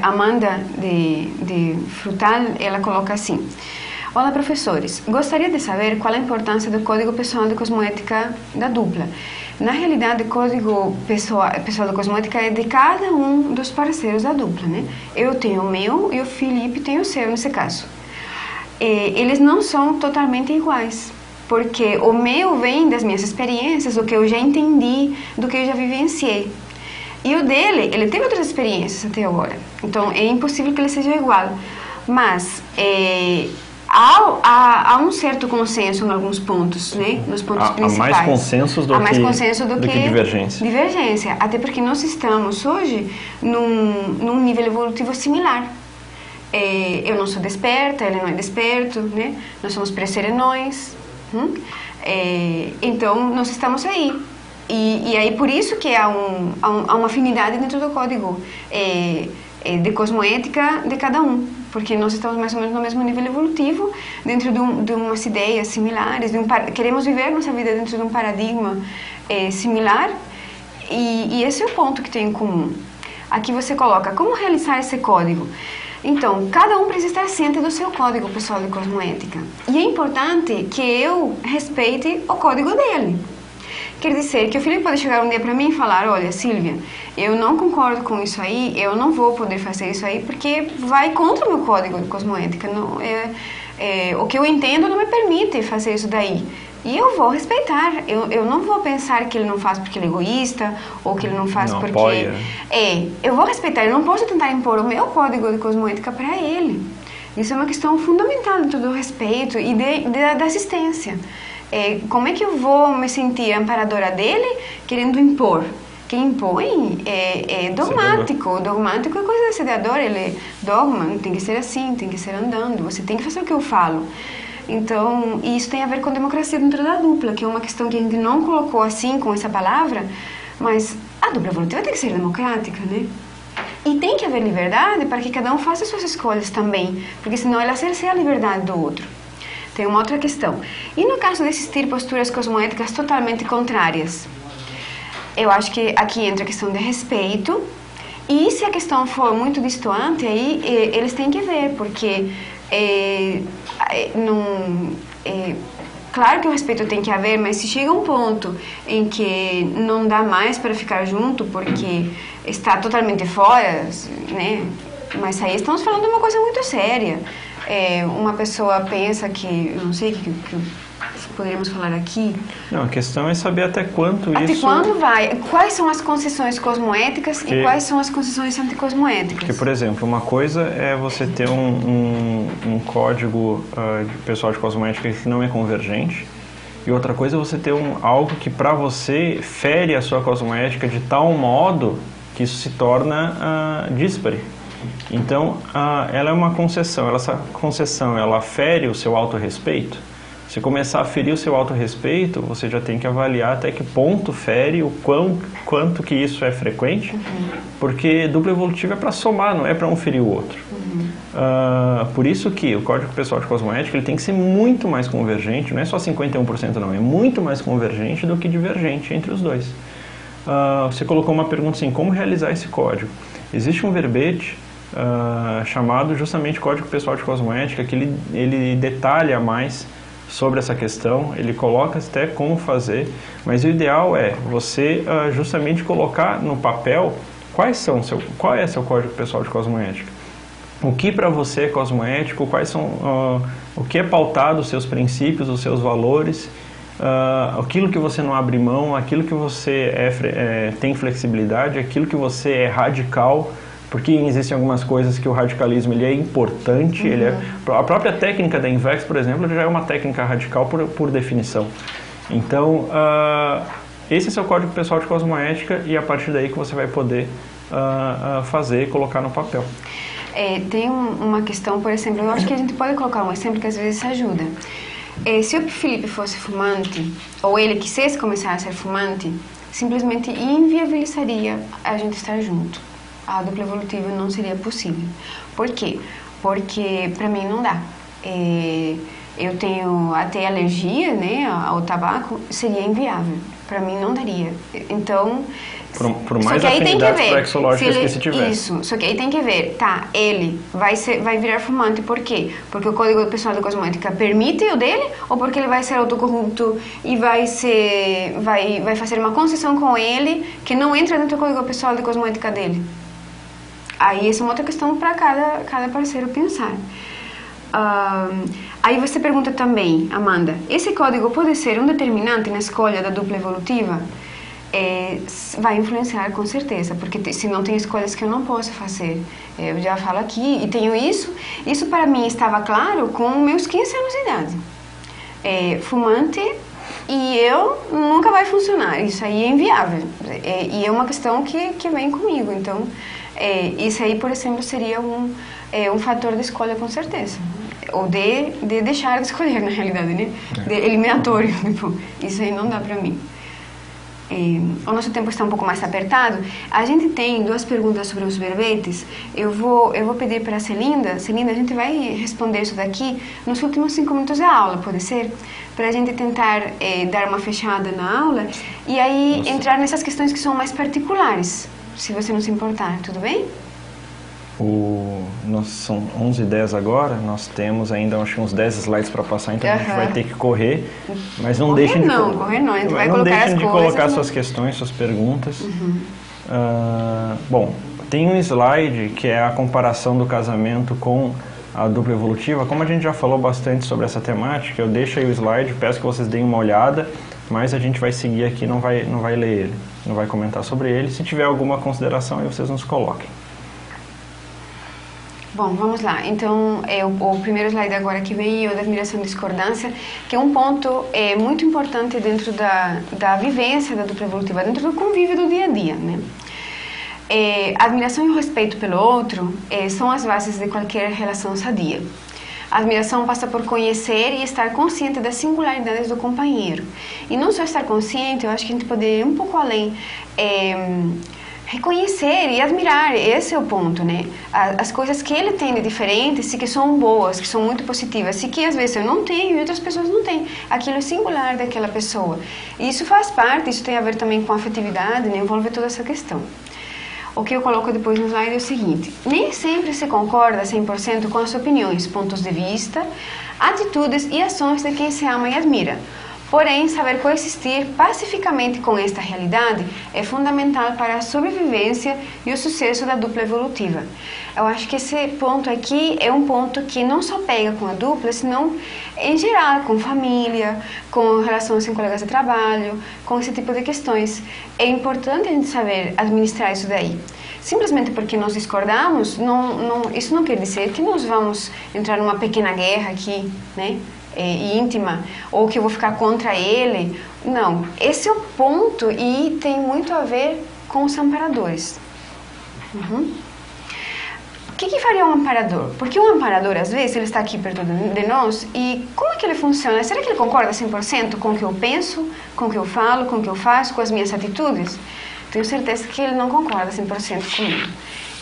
Amanda de Frutal, ela coloca assim: olá, professores, gostaria de saber qual a importância do código pessoal de cosmoética da dupla. Na realidade, o código pessoal da cosmoética é de cada um dos parceiros da dupla, né? Eu tenho o meu e o Felipe tem o seu, nesse caso. Eles não são totalmente iguais, porque o meu vem das minhas experiências, do que eu já entendi, do que eu já vivenciei. E o dele, ele teve outras experiências até agora. Então, é impossível que ele seja igual. Mas há um certo consenso em alguns pontos, né? Nos pontos principais.
Há mais consensos do que divergência.
Divergência. Até porque nós estamos hoje num nível evolutivo similar. Eu não sou desperta, ele não é desperto, né? Nós somos pré-serenões. Então, nós estamos aí. E aí por isso que há uma afinidade dentro do código de cosmoética de cada um, porque nós estamos mais ou menos no mesmo nível evolutivo, dentro de umas ideias similares, queremos viver nossa vida dentro de um paradigma similar, e esse é o ponto que tem em comum. Aqui você coloca como realizar esse código. Então, cada um precisa estar ciente do seu código pessoal de cosmoética, e é importante que eu respeite o código dele. Quer dizer que o Felipe pode chegar um dia para mim e falar: olha, Silvia, eu não concordo com isso aí, eu não vou poder fazer isso aí porque vai contra o meu código de cosmoética. Não, o que eu entendo não me permite fazer isso daí. E eu vou respeitar, eu não vou pensar que ele não faz porque ele é egoísta ou que ele não faz porque...
apoia.
Eu vou respeitar, eu não posso tentar impor o meu código de cosmoética para ele. Isso é uma questão fundamental dentro do respeito e da assistência. Como é que eu vou me sentir amparadora dele querendo impor? Quem impõe é dogmático. Dogmático é coisa de assediador, ele é dogma, tem que ser assim, tem que ser andando, você tem que fazer o que eu falo. Então, isso tem a ver com democracia dentro da dupla, que é uma questão que a gente não colocou assim, com essa palavra, mas a dupla evolutiva tem que ser democrática, né? E tem que haver liberdade para que cada um faça suas escolhas também, porque senão ela cerceia a liberdade do outro. Tem uma outra questão. E no caso de existir posturas cosmoéticas totalmente contrárias? Eu acho que aqui entra a questão de respeito, e se a questão for muito distoante, aí claro que o respeito tem que haver, mas se chega um ponto em que não dá mais para ficar junto porque está totalmente fora, né? Mas aí estamos falando de uma coisa muito séria. Uma pessoa pensa que, eu não sei o que poderíamos falar aqui.
Não, a questão é saber até quanto
até
isso...
Até quando vai? Quais são as concessões cosmoéticas e quais são as concessões anticosmoéticas?
Porque, por exemplo, uma coisa é você ter um código pessoal de cosmoética que não é convergente, e outra coisa é você ter algo que para você fere a sua cosmoética de tal modo que isso se torna díspare. Então, ela é uma concessão. Essa concessão, ela fere o seu autorrespeito. Se começar a ferir o seu autorrespeito, você já tem que avaliar até que ponto fere, quanto que isso é frequente, porque dupla evolutiva é para somar, não é para um ferir o outro. Por isso que o Código Pessoal de Cosmoética ele tem que ser muito mais convergente, não é só 51% não, é muito mais convergente do que divergente entre os dois. Você colocou uma pergunta assim, como realizar esse código? Existe um verbete chamado justamente Código Pessoal de Cosmoética, que ele detalha mais sobre essa questão, ele coloca até como fazer, mas o ideal é você justamente colocar no papel qual é seu código pessoal de cosmoética. O que para você é cosmoético, quais são, o que é pautado, os seus princípios, os seus valores, aquilo que você não abre mão, aquilo que você tem flexibilidade, aquilo que você é radical, porque existem algumas coisas que o radicalismo ele é importante, a própria técnica da Invex, por exemplo, já é uma técnica radical por definição. Então, esse é seu código pessoal de cosmoética e a partir daí que você vai poder fazer e colocar no papel.
Tem uma questão, por exemplo, eu acho que a gente pode colocar um exemplo que às vezes ajuda. Se o Felipe fosse fumante, ou ele quisesse começar a ser fumante, simplesmente inviabilizaria a gente estar junto. A dupla evolutiva não seria possível. Por quê? Porque para mim não dá. Eu tenho até alergia, né, ao tabaco, seria inviável. Para mim não daria. Então,
por mais afinidades proexológicas que se tiver.
Isso, só que aí tem que ver, tá, ele vai virar fumante, por quê? Porque o Código Pessoal de Cosmoética permite o dele, ou porque ele vai ser autocorrupto e vai fazer uma concessão com ele que não entra dentro do Código Pessoal de Cosmoética dele? Aí essa é uma outra questão para cada parceiro pensar. Aí você pergunta também, Amanda, esse código pode ser um determinante na escolha da dupla evolutiva? Vai influenciar com certeza, porque se não tem escolhas que eu não posso fazer. Eu já falo aqui, e tenho isso para mim estava claro com meus 15 anos de idade. Fumante e eu nunca vai funcionar, isso aí é inviável. E é uma questão que vem comigo, então... isso aí, por exemplo, seria um fator de escolha com certeza. Ou de deixar de escolher, na realidade, né? De eliminatório. Tipo, isso aí não dá pra mim. O nosso tempo está um pouco mais apertado. A gente tem 2 perguntas sobre os verbetes. Eu vou pedir para a Celinda. Celinda, a gente vai responder isso daqui nos últimos 5 minutos da aula, pode ser? Para a gente tentar dar uma fechada na aula e aí entrar nessas questões que são mais particulares. Se você não se importar, tudo bem?
São 11h10 agora, nós temos ainda acho que uns 10 slides para passar, então a gente vai ter que correr, mas não deixem de colocar suas questões, suas perguntas. Bom, tem um slide que é a comparação do casamento com a dupla evolutiva. Como a gente já falou bastante sobre essa temática, eu deixo aí o slide, peço que vocês deem uma olhada, mas a gente vai seguir aqui, não vai ler ele, não vai comentar sobre ele. Se tiver alguma consideração, aí vocês nos coloquem.
Bom, vamos lá. Então, o primeiro slide agora que vem é o da admiração e discordância, que é um ponto muito importante dentro da vivência da dupla evolutiva, dentro do convívio do dia a dia, né? A admiração e o respeito pelo outro são as bases de qualquer relação sadia. A admiração passa por conhecer e estar consciente das singularidades do companheiro. E não só estar consciente, eu acho que a gente poderia ir um pouco além. Reconhecer e admirar, esse é o ponto, né? As coisas que ele tem de diferentes e que são boas, que são muito positivas, e que às vezes eu não tenho e outras pessoas não têm. Aquilo é singular daquela pessoa. E isso faz parte, isso tem a ver também com a afetividade, né? Envolve toda essa questão. o que eu coloco depois no slide é o seguinte: nem sempre se concorda 100% com as opiniões, pontos de vista, atitudes e ações de quem se ama e admira. Porém, saber coexistir pacificamente com esta realidade é fundamental para a sobrevivência e o sucesso da dupla evolutiva. Eu acho que esse ponto aqui é um ponto que não só pega com a dupla, senão em geral, com família, com relações com colegas de trabalho, com esse tipo de questões. É importante a gente saber administrar isso daí. Simplesmente porque nós discordamos, isso não quer dizer que nós vamos entrar numa pequena guerra aqui, né? Íntima, ou que eu vou ficar contra ele. Não, esse é o ponto e tem muito a ver com os amparadores. O que faria um amparador? Porque um amparador, às vezes, ele está aqui perto de nós e como é que ele funciona? Será que ele concorda 100% com o que eu penso, com o que eu falo, com o que eu faço, com as minhas atitudes? Tenho certeza que ele não concorda 100% comigo.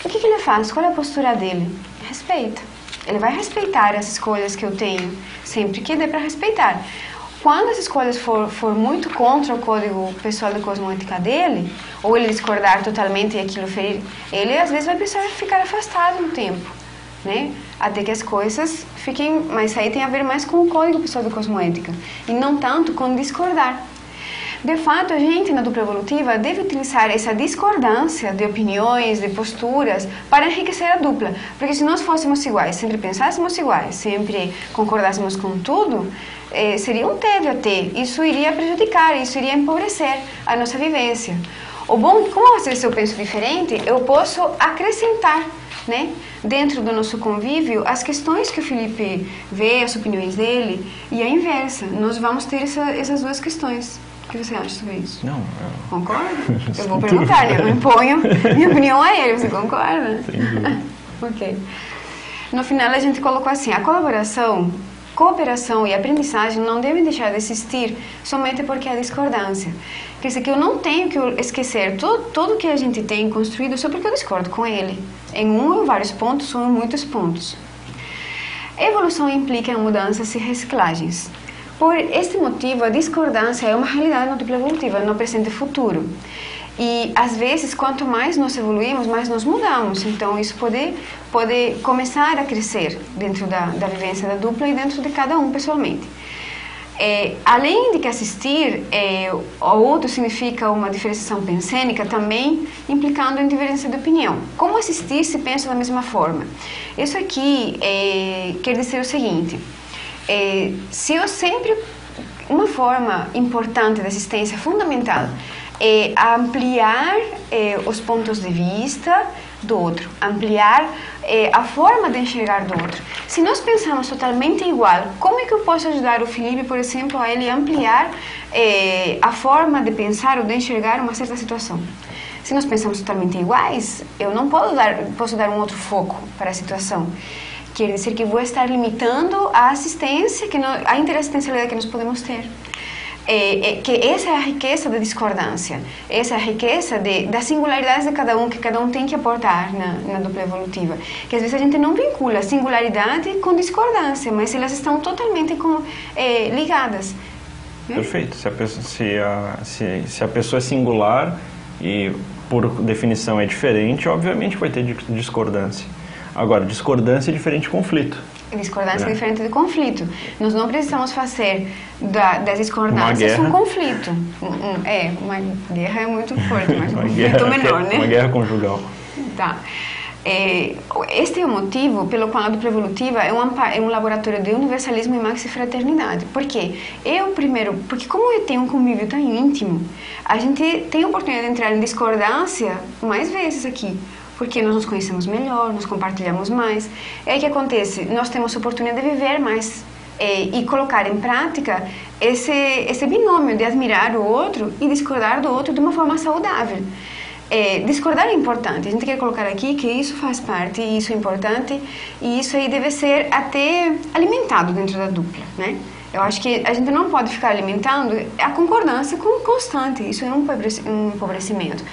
O que ele faz? Qual é a postura dele? Respeita. Ele vai respeitar as escolhas que eu tenho, sempre que dê para respeitar. Quando as escolhas for muito contra o código pessoal de cosmoética dele, ou ele discordar totalmente e aquilo ferir, ele às vezes vai precisar ficar afastado um tempo, né? Até que as coisas fiquem... Mas aí tem a ver mais com o código pessoal de cosmoética, e não tanto com discordar. De fato, a gente na dupla evolutiva deve utilizar essa discordância de opiniões, de posturas, para enriquecer a dupla. Porque se nós fôssemos iguais, sempre pensássemos iguais, sempre concordássemos com tudo, seria um tédio até. Isso iria prejudicar, isso iria empobrecer a nossa vivência. O bom, como às vezes eu penso diferente, eu posso acrescentar, né, dentro do nosso convívio as questões que o Felipe vê, as opiniões dele, e a inversa. Nós vamos ter essas duas questões. O que você acha sobre isso?
Não.
Concorda? Eu vou perguntar, né? Eu imponho minha opinião a ele. Você concorda?
Sem dúvida.
Ok. No final, a gente colocou assim: a cooperação e aprendizagem não devem deixar de existir somente porque há discordância. Quer dizer que eu não tenho que esquecer tudo que a gente tem construído só porque eu discordo com ele. Em um ou vários pontos ou em muitos pontos. Evolução implica mudanças e reciclagens. Por este motivo, a discordância é uma realidade na dupla evolutiva, no presente e futuro. E, às vezes, quanto mais nós evoluímos, mais nós mudamos. Então, isso pode começar a crescer dentro da vivência da dupla e dentro de cada um pessoalmente. Além de que assistir ao outro significa uma diferenciação pensênica, também implicando em divergência de opinião. Como assistir se pensa da mesma forma? Isso aqui quer dizer o seguinte... se eu sempre... Uma forma importante da assistência fundamental é ampliar os pontos de vista do outro, ampliar a forma de enxergar do outro. Se nós pensamos totalmente igual, como é que eu posso ajudar o Felipe, por exemplo, a ele ampliar a forma de pensar ou de enxergar uma certa situação? Se nós pensamos totalmente iguais, eu não posso dar um outro foco para a situação. Quer dizer que vou estar limitando a assistência, a interassistencialidade que nós podemos ter. Que essa é a riqueza da discordância, essa é a riqueza das singularidades de cada um, que cada um tem que aportar na dupla evolutiva. Que às vezes a gente não vincula singularidade com discordância, mas elas estão totalmente ligadas.
Perfeito. Se a pessoa é singular e por definição é diferente, obviamente vai ter discordância. Agora, discordância é diferente de conflito.
Discordância é diferente de conflito. Nós não precisamos fazer das discordâncias um conflito. Uma guerra é muito forte, mas um conflito menor, né?
Uma guerra conjugal.
Tá. Este é o motivo pelo qual a dupla evolutiva é um laboratório de universalismo e maxifraternidade. Por quê? Porque como eu tenho um convívio tão íntimo, a gente tem a oportunidade de entrar em discordância mais vezes aqui. Porque nós nos conhecemos melhor, nos compartilhamos mais. É aí que acontece, nós temos a oportunidade de viver mais e colocar em prática esse binômio de admirar o outro e discordar do outro de uma forma saudável. Discordar é importante, a gente quer colocar aqui que isso faz parte, e isso é importante, e isso aí deve ser até alimentado dentro da dupla, né? Eu acho que a gente não pode ficar alimentando a concordância constante, isso é um empobrecimento.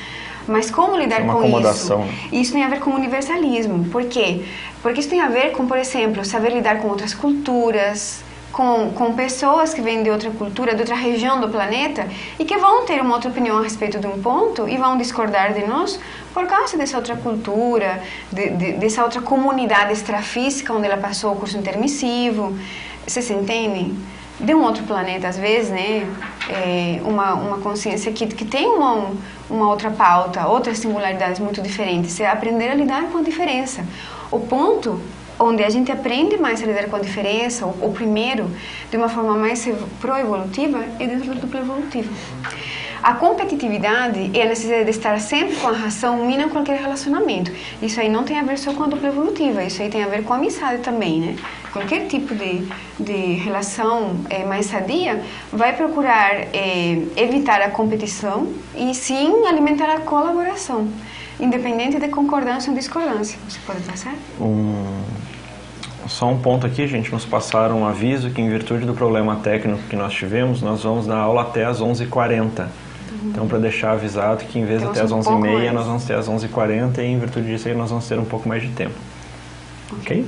Mas como lidar com isso? Isso tem a ver com o universalismo. Por quê? Porque isso tem a ver com, por exemplo, saber lidar com outras culturas, com pessoas que vêm de outra cultura, de outra região do planeta e que vão ter uma outra opinião a respeito de um ponto e vão discordar de nós por causa dessa outra cultura, dessa outra comunidade extrafísica onde ela passou o curso intermissivo. Vocês entendem? De um outro planeta, às vezes, né? Uma consciência que tem uma outra pauta, outras singularidades muito diferentes. É aprender a lidar com a diferença. O ponto onde a gente aprende mais a lidar com a diferença, o primeiro, de uma forma mais pro-evolutiva, é dentro do duplo evolutivo. A competitividade e a necessidade de estar sempre com a razão minam qualquer relacionamento. Isso aí não tem a ver só com a dupla evolutiva, isso aí tem a ver com a amizade também, né? Qualquer tipo de relação mais sadia vai procurar evitar a competição e sim alimentar a colaboração, independente de concordância ou discordância. Você pode passar?
Só um ponto aqui, gente, nos passaram um aviso que em virtude do problema técnico que nós tivemos, nós vamos dar aula até às 11h40. Então, para deixar avisado que em vez de até às 11h30, nós vamos ter às 11h40 e em virtude disso aí nós vamos ter um pouco mais de tempo. Ok?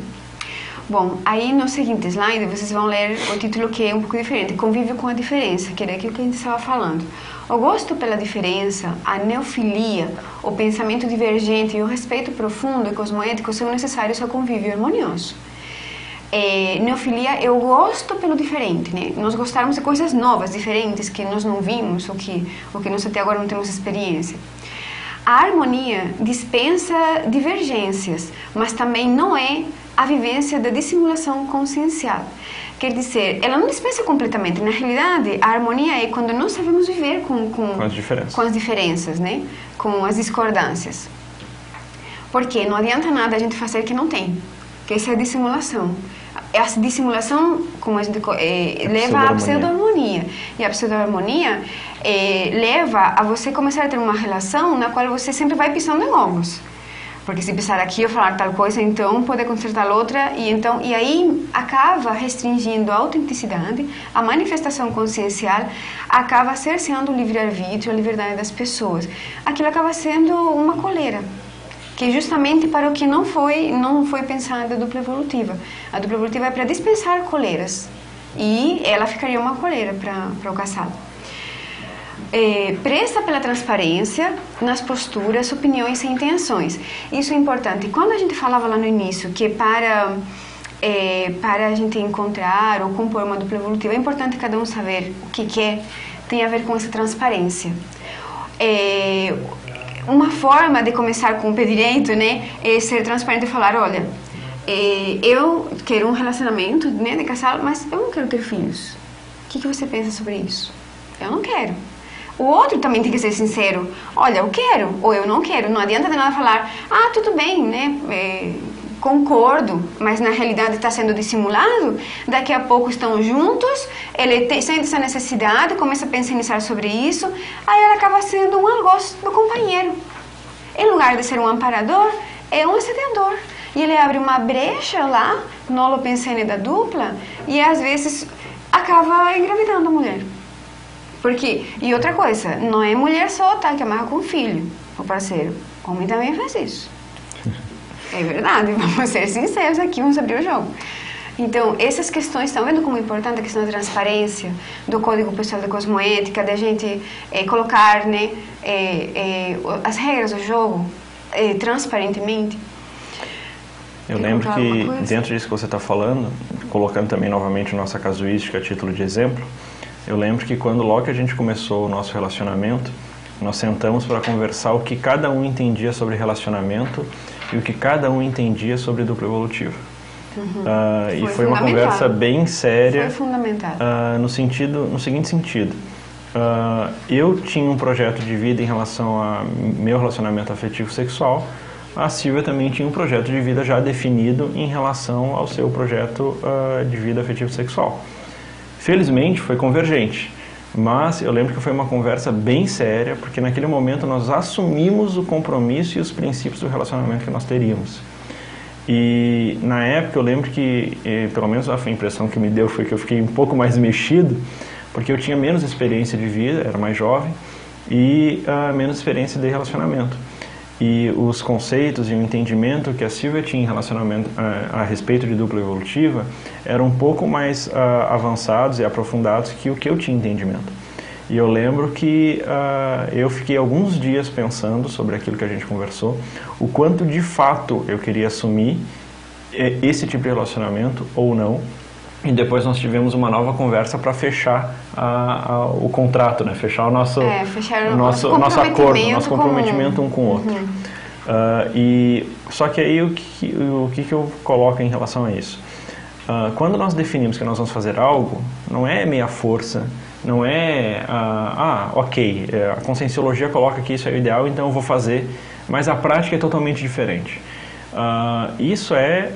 Bom, aí no seguinte slide vocês vão ler o título que é um pouco diferente, Convívio com a Diferença, que era aquilo que a gente estava falando. O gosto pela diferença, a neofilia, o pensamento divergente e o respeito profundo e cosmoético são necessários ao convívio harmonioso. Neofilia é o gosto pelo diferente, né? Nós gostarmos de coisas novas, diferentes, que nós não vimos ou que nós até agora não temos experiência. A harmonia dispensa divergências, mas também não é a vivência da dissimulação consciencial. Quer dizer, ela não dispensa completamente. Na realidade, a harmonia é quando nós sabemos viver com as diferenças, né? Com as discordâncias. Porque não adianta nada a gente fazer que não tem, que essa é a dissimulação. Essa dissimulação, como a gente leva à pseudo-harmonia. E a pseudo-harmonia leva a você começar a ter uma relação na qual você sempre vai pisando em ovos. Porque se pisar aqui ou falar tal coisa, então pode acontecer tal outra, e aí acaba restringindo a autenticidade, a manifestação consciencial, acaba cerceando o livre-arbítrio, a liberdade das pessoas. Aquilo acaba sendo uma coleira, que é justamente para o que não foi pensada a dupla evolutiva. A dupla evolutiva é para dispensar coleiras, e ela ficaria uma coleira para o casal. Presta pela transparência nas posturas, opiniões e intenções. Isso é importante. Quando a gente falava lá no início que para a gente encontrar ou compor uma dupla evolutiva, é importante cada um saber o que quer, tem a ver com essa transparência. Uma forma de começar com o pé direito, né, é ser transparente e falar, olha, eu quero um relacionamento, né, de casal, mas eu não quero ter filhos. O que você pensa sobre isso? Eu não quero. O outro também tem que ser sincero. Olha, eu quero ou eu não quero. Não adianta de nada falar, tudo bem, né? Concordo, mas na realidade está sendo dissimulado. Daqui a pouco estão juntos, ele sente essa necessidade, começa a pensar sobre isso, aí ela acaba sendo um algoz do companheiro. Em lugar de ser um amparador, é um assediador. E ele abre uma brecha lá, no holopensene da dupla, e às vezes acaba engravidando a mulher. Porque, e outra coisa, não é mulher só, tá, que amarra com filho, o parceiro. Homem também faz isso. É verdade, vamos ser sinceros aqui, vamos abrir o jogo. Então, essas questões, estão vendo como é importante a questão da transparência, do Código Pessoal da Cosmoética, da gente colocar, né, as regras do jogo transparentemente?
Eu lembro que, dentro disso que você está falando, colocando também novamente nossa casuística a título de exemplo, eu lembro que logo que a gente começou o nosso relacionamento, nós sentamos para conversar o que cada um entendia sobre relacionamento e o que cada um entendia sobre dupla evolutiva. E foi uma conversa bem séria.
Foi fundamental.
No seguinte sentido. Eu tinha um projeto de vida em relação ao meu relacionamento afetivo sexual. A Silvia também tinha um projeto de vida já definido em relação ao seu projeto de vida afetivo sexual. Felizmente foi convergente, mas eu lembro que foi uma conversa bem séria, porque naquele momento nós assumimos o compromisso e os princípios do relacionamento que nós teríamos. E na época eu lembro que, pelo menos a impressão que me deu foi que eu fiquei um pouco mais mexido, porque eu tinha menos experiência de vida, era mais jovem, e menos experiência de relacionamento. e os conceitos e o entendimento que a Silvia tinha em relacionamento a respeito de dupla evolutiva eram um pouco mais avançados e aprofundados que o que eu tinha entendimento. E eu lembro que eu fiquei alguns dias pensando sobre aquilo que a gente conversou, o quanto de fato eu queria assumir esse tipo de relacionamento ou não. E depois nós tivemos uma nova conversa para fechar o contrato, né? Fechar o nosso acordo, nosso comprometimento um com o outro. Só que aí o que eu coloco em relação a isso? Quando nós definimos que nós vamos fazer algo, não é meia força, não é, ok, a conscienciologia coloca que isso é o ideal, então eu vou fazer, mas a prática é totalmente diferente. Isso é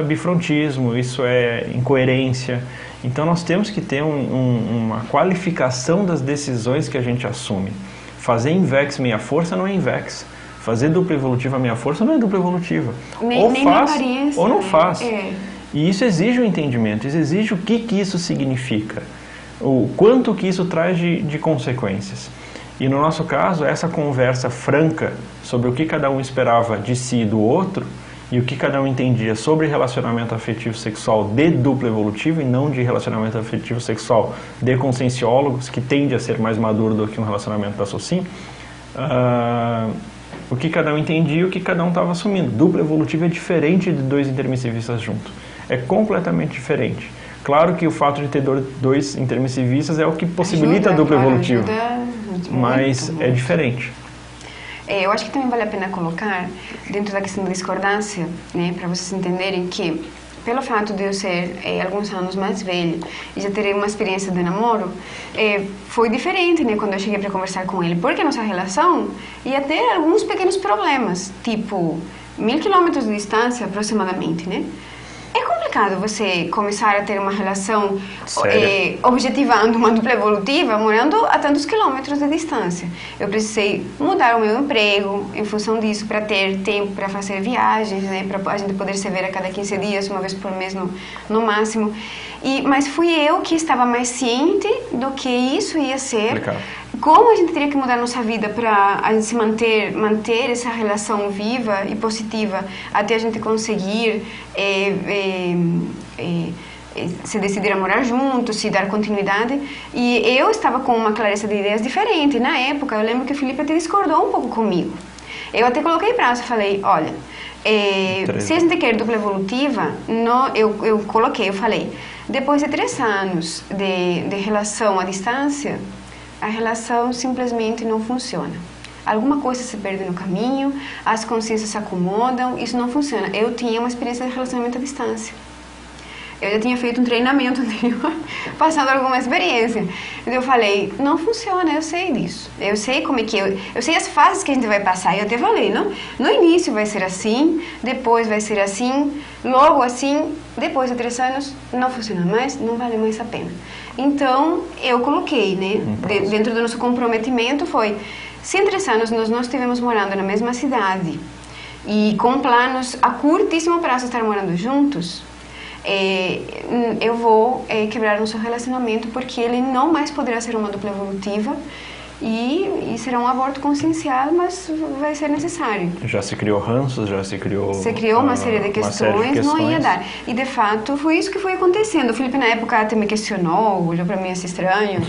bifrontismo, isso é incoerência. Então nós temos que ter uma qualificação das decisões que a gente assume. Fazer invex meia força não é invex. Fazer dupla evolutiva meia força não é dupla evolutiva. Ou faz ou não faz. E isso exige um entendimento, isso exige o que isso significa, o quanto que isso traz de consequências. E no nosso caso, essa conversa franca sobre o que cada um esperava de si e do outro, e o que cada um entendia sobre relacionamento afetivo sexual de dupla evolutiva e não de relacionamento afetivo sexual de conscienciólogos, que tende a ser mais maduro do que um relacionamento da SOCIM, o que cada um entendia e o que cada um estava assumindo. Dupla evolutiva é diferente de dois intermissivistas juntos. É completamente diferente. Claro que o fato de ter dois intermissivistas é o que possibilita a dupla evolutiva, mas é diferente.
Eu acho que também vale a pena colocar, dentro da questão da discordância, né, para vocês entenderem que, pelo fato de eu ser alguns anos mais velho e já ter uma experiência de namoro, foi diferente, né, quando eu cheguei para conversar com ele, porque a nossa relação ia ter alguns pequenos problemas, tipo 1000 quilômetros de distância aproximadamente, né? É complicado você começar a ter uma relação objetivando uma dupla evolutiva morando a tantos quilômetros de distância. Eu precisei mudar o meu emprego em função disso, para ter tempo para fazer viagens, né, para a gente poder se ver a cada 15 dias, uma vez por mês no máximo. Mas fui eu que estava mais ciente do que isso ia ser. Complicado. Como a gente teria que mudar a nossa vida para a gente se manter essa relação viva e positiva até a gente conseguir se decidir a morar juntos, se dar continuidade. E eu estava com uma clareza de ideias diferente. Na época, eu lembro que o Felipe até discordou um pouco comigo. Eu até coloquei braço e falei, olha, se a gente quer dupla evolutiva, eu falei, depois de 3 anos de relação à distância, a relação simplesmente não funciona. Alguma coisa se perde no caminho, as consciências se acomodam, isso não funciona. Eu tinha uma experiência de relacionamento à distância. Eu já tinha feito um treinamento anterior, passando alguma experiência. Então eu falei, não funciona, eu sei disso. Eu sei como é que eu sei as fases que a gente vai passar. E eu até falei, não? No início vai ser assim, depois vai ser assim, logo assim, depois de 3 anos não funciona mais, não vale mais a pena. Então eu coloquei, né, dentro do nosso comprometimento foi, se em 3 anos nós não estivemos morando na mesma cidade e com planos a curtíssimo prazo estar morando juntos, eu vou quebrar nosso relacionamento, porque ele não mais poderá ser uma dupla evolutiva e será um aborto consciencial, mas vai ser necessário.
Já se criou ranços, já se criou...
Se criou uma série de questões, não ia dar. E de fato foi isso que foi acontecendo. O Felipe na época até me questionou, olhou para mim assim estranho,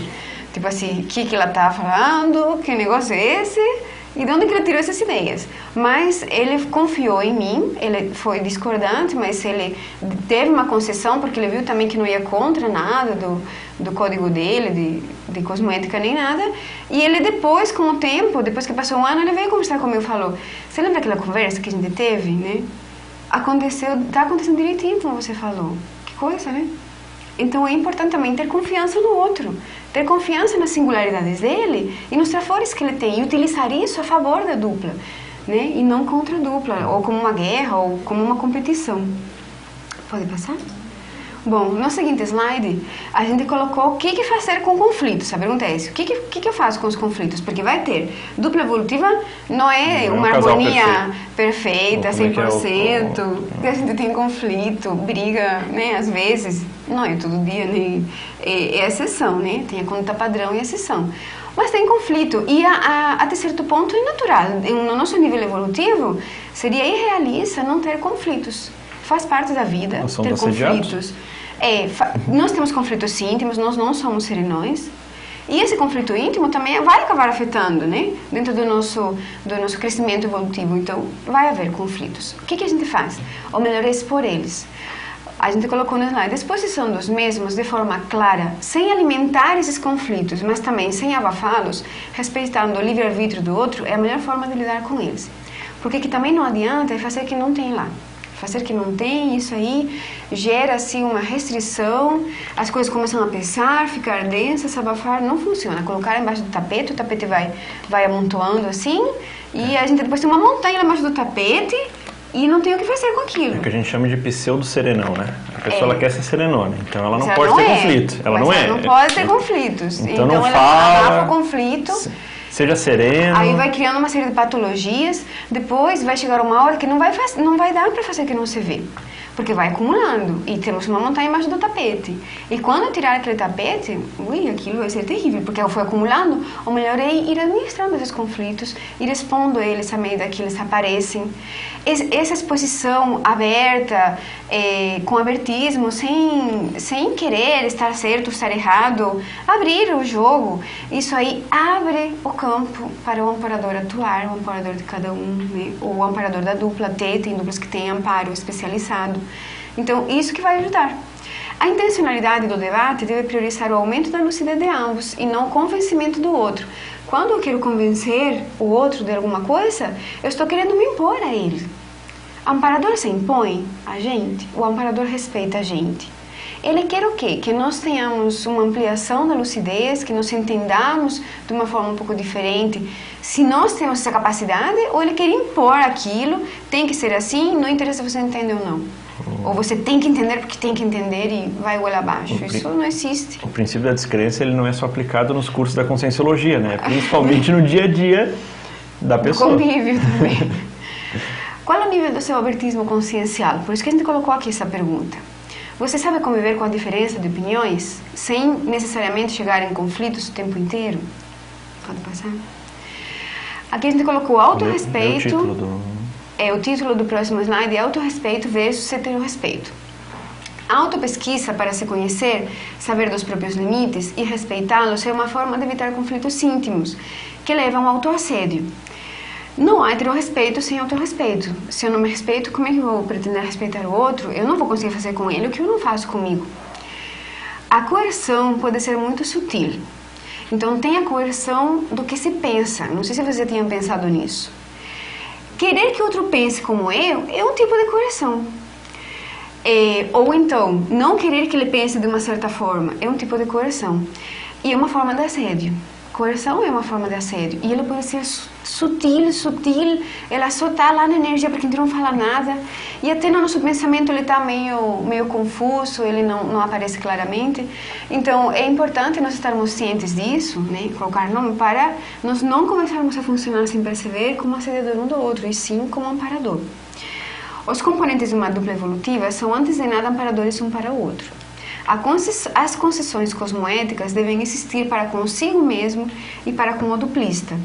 tipo assim, o que ela tá falando, que negócio é esse? E de onde que ele tirou essas ideias? Mas ele confiou em mim, ele foi discordante, mas ele teve uma concessão, porque ele viu também que não ia contra nada do código dele, de cosmoética nem nada. E ele depois, com o tempo, depois que passou 1 ano, ele veio conversar comigo e falou, você lembra aquela conversa que a gente teve, né? Tá acontecendo direitinho como você falou. Que coisa, né? Então é importante também ter confiança no outro, ter confiança nas singularidades dele e nos trafores que ele tem, e utilizar isso a favor da dupla, né? E não contra a dupla, ou como uma guerra, ou como uma competição. Pode passar? Bom, no seguinte slide, a gente colocou o que fazer com conflitos. A pergunta é essa: o que eu faço com os conflitos? Porque vai ter. Dupla evolutiva não é uma harmonia perfeita, 100%. A gente tem conflito, briga, né? Às vezes, não é todo dia, né? É exceção, né? Tem a conduta padrão e exceção. Mas tem conflito e até certo ponto é natural. No nosso nível evolutivo, seria irrealista não ter conflitos. Faz parte da vida ter conflitos. Nós temos conflitos íntimos, nós não somos serenões. E esse conflito íntimo também vai acabar afetando, né? Dentro do nosso crescimento evolutivo. Então, vai haver conflitos. O que a gente faz? O melhor é expor eles. A gente colocou no slide a exposição dos mesmos de forma clara, sem alimentar esses conflitos, mas também sem abafá-los, respeitando o livre-arbítrio do outro, é a melhor forma de lidar com eles. Porque que também não adianta é fazer que não tem lá. Fazer que não tem, isso aí gera assim uma restrição, as coisas começam a pesar, ficar densas, abafar, não funciona. Colocar embaixo do tapete, o tapete vai amontoando assim, e a gente depois tem uma montanha embaixo do tapete, e não tem o que fazer com aquilo.
É o que a gente chama de pseudo-serenão, né? A pessoa ela quer ser serenona, então ela não pode ter conflito. Ela não é.
Ela não pode ter conflitos.
Então não
ela
fala,
abafa o conflito.
Seja sereno.
Aí vai criando uma série de patologias. Depois vai chegar uma hora que não vai dar para fazer que não se vê. Porque vai acumulando. E temos uma montanha embaixo do tapete. E quando tirar aquele tapete, aquilo vai ser terrível. Porque foi acumulando. O melhor é ir administrando esses conflitos, ir expondo eles à medida que eles aparecem. Essa exposição aberta, com abertismo, sem querer estar certo ou estar errado, abrir o jogo, isso aí abre o campo para o amparador atuar, o amparador de cada um, né? O amparador da dupla, tem duplas que têm amparo especializado. Então, isso que vai ajudar. A intencionalidade do debate deve priorizar o aumento da lucidez de ambos e não o convencimento do outro. Quando eu quero convencer o outro de alguma coisa, eu estou querendo me impor a ele. O amparador se impõe a gente, o amparador respeita a gente. Ele quer o quê? Que nós tenhamos uma ampliação da lucidez, que nos entendamos de uma forma um pouco diferente. Se nós temos essa capacidade, ou ele quer impor aquilo, tem que ser assim, não interessa se você entende ou não. Ou você tem que entender porque tem que entender e vai goela abaixo. Isso não existe.
O princípio da descrença ele não é só aplicado nos cursos da conscienciologia, né? Principalmente no dia a dia da pessoa.
No convívio também. Qual é o nível do seu abertismo consciencial? Por isso que a gente colocou aqui essa pergunta. Você sabe conviver com a diferença de opiniões sem necessariamente chegar em conflitos o tempo inteiro? Pode passar? Aqui a gente colocou autorrespeito. O título do próximo slide é autorrespeito versus heterorrespeito. A autopesquisa para se conhecer, saber dos próprios limites e respeitá-los é uma forma de evitar conflitos íntimos que levam ao autoassédio. Não há heterorrespeito sem autorrespeito. Se eu não me respeito, como é que eu vou pretender respeitar o outro? Eu não vou conseguir fazer com ele o que eu não faço comigo. A coerção pode ser muito sutil. Então, tem a coerção do que se pensa. Não sei se você tinha pensado nisso. Querer que outro pense como eu é um tipo de coerção. Ou então, não querer que ele pense de uma certa forma é um tipo de coerção. E é uma forma de assédio. Coerção é uma forma de assédio. E ela pode ser sutil, ela só está lá na energia porque a gente não fala nada. E até no nosso pensamento ele está meio confuso, ele não aparece claramente. Então, é importante nós estarmos cientes disso, né? Colocar nome para nós não começarmos a funcionar sem perceber como assediador um do outro, e sim como amparador. Os componentes de uma dupla evolutiva são, antes de nada, amparadores um para o outro. As concessões cosmoéticas devem existir para consigo mesmo e para com o duplista.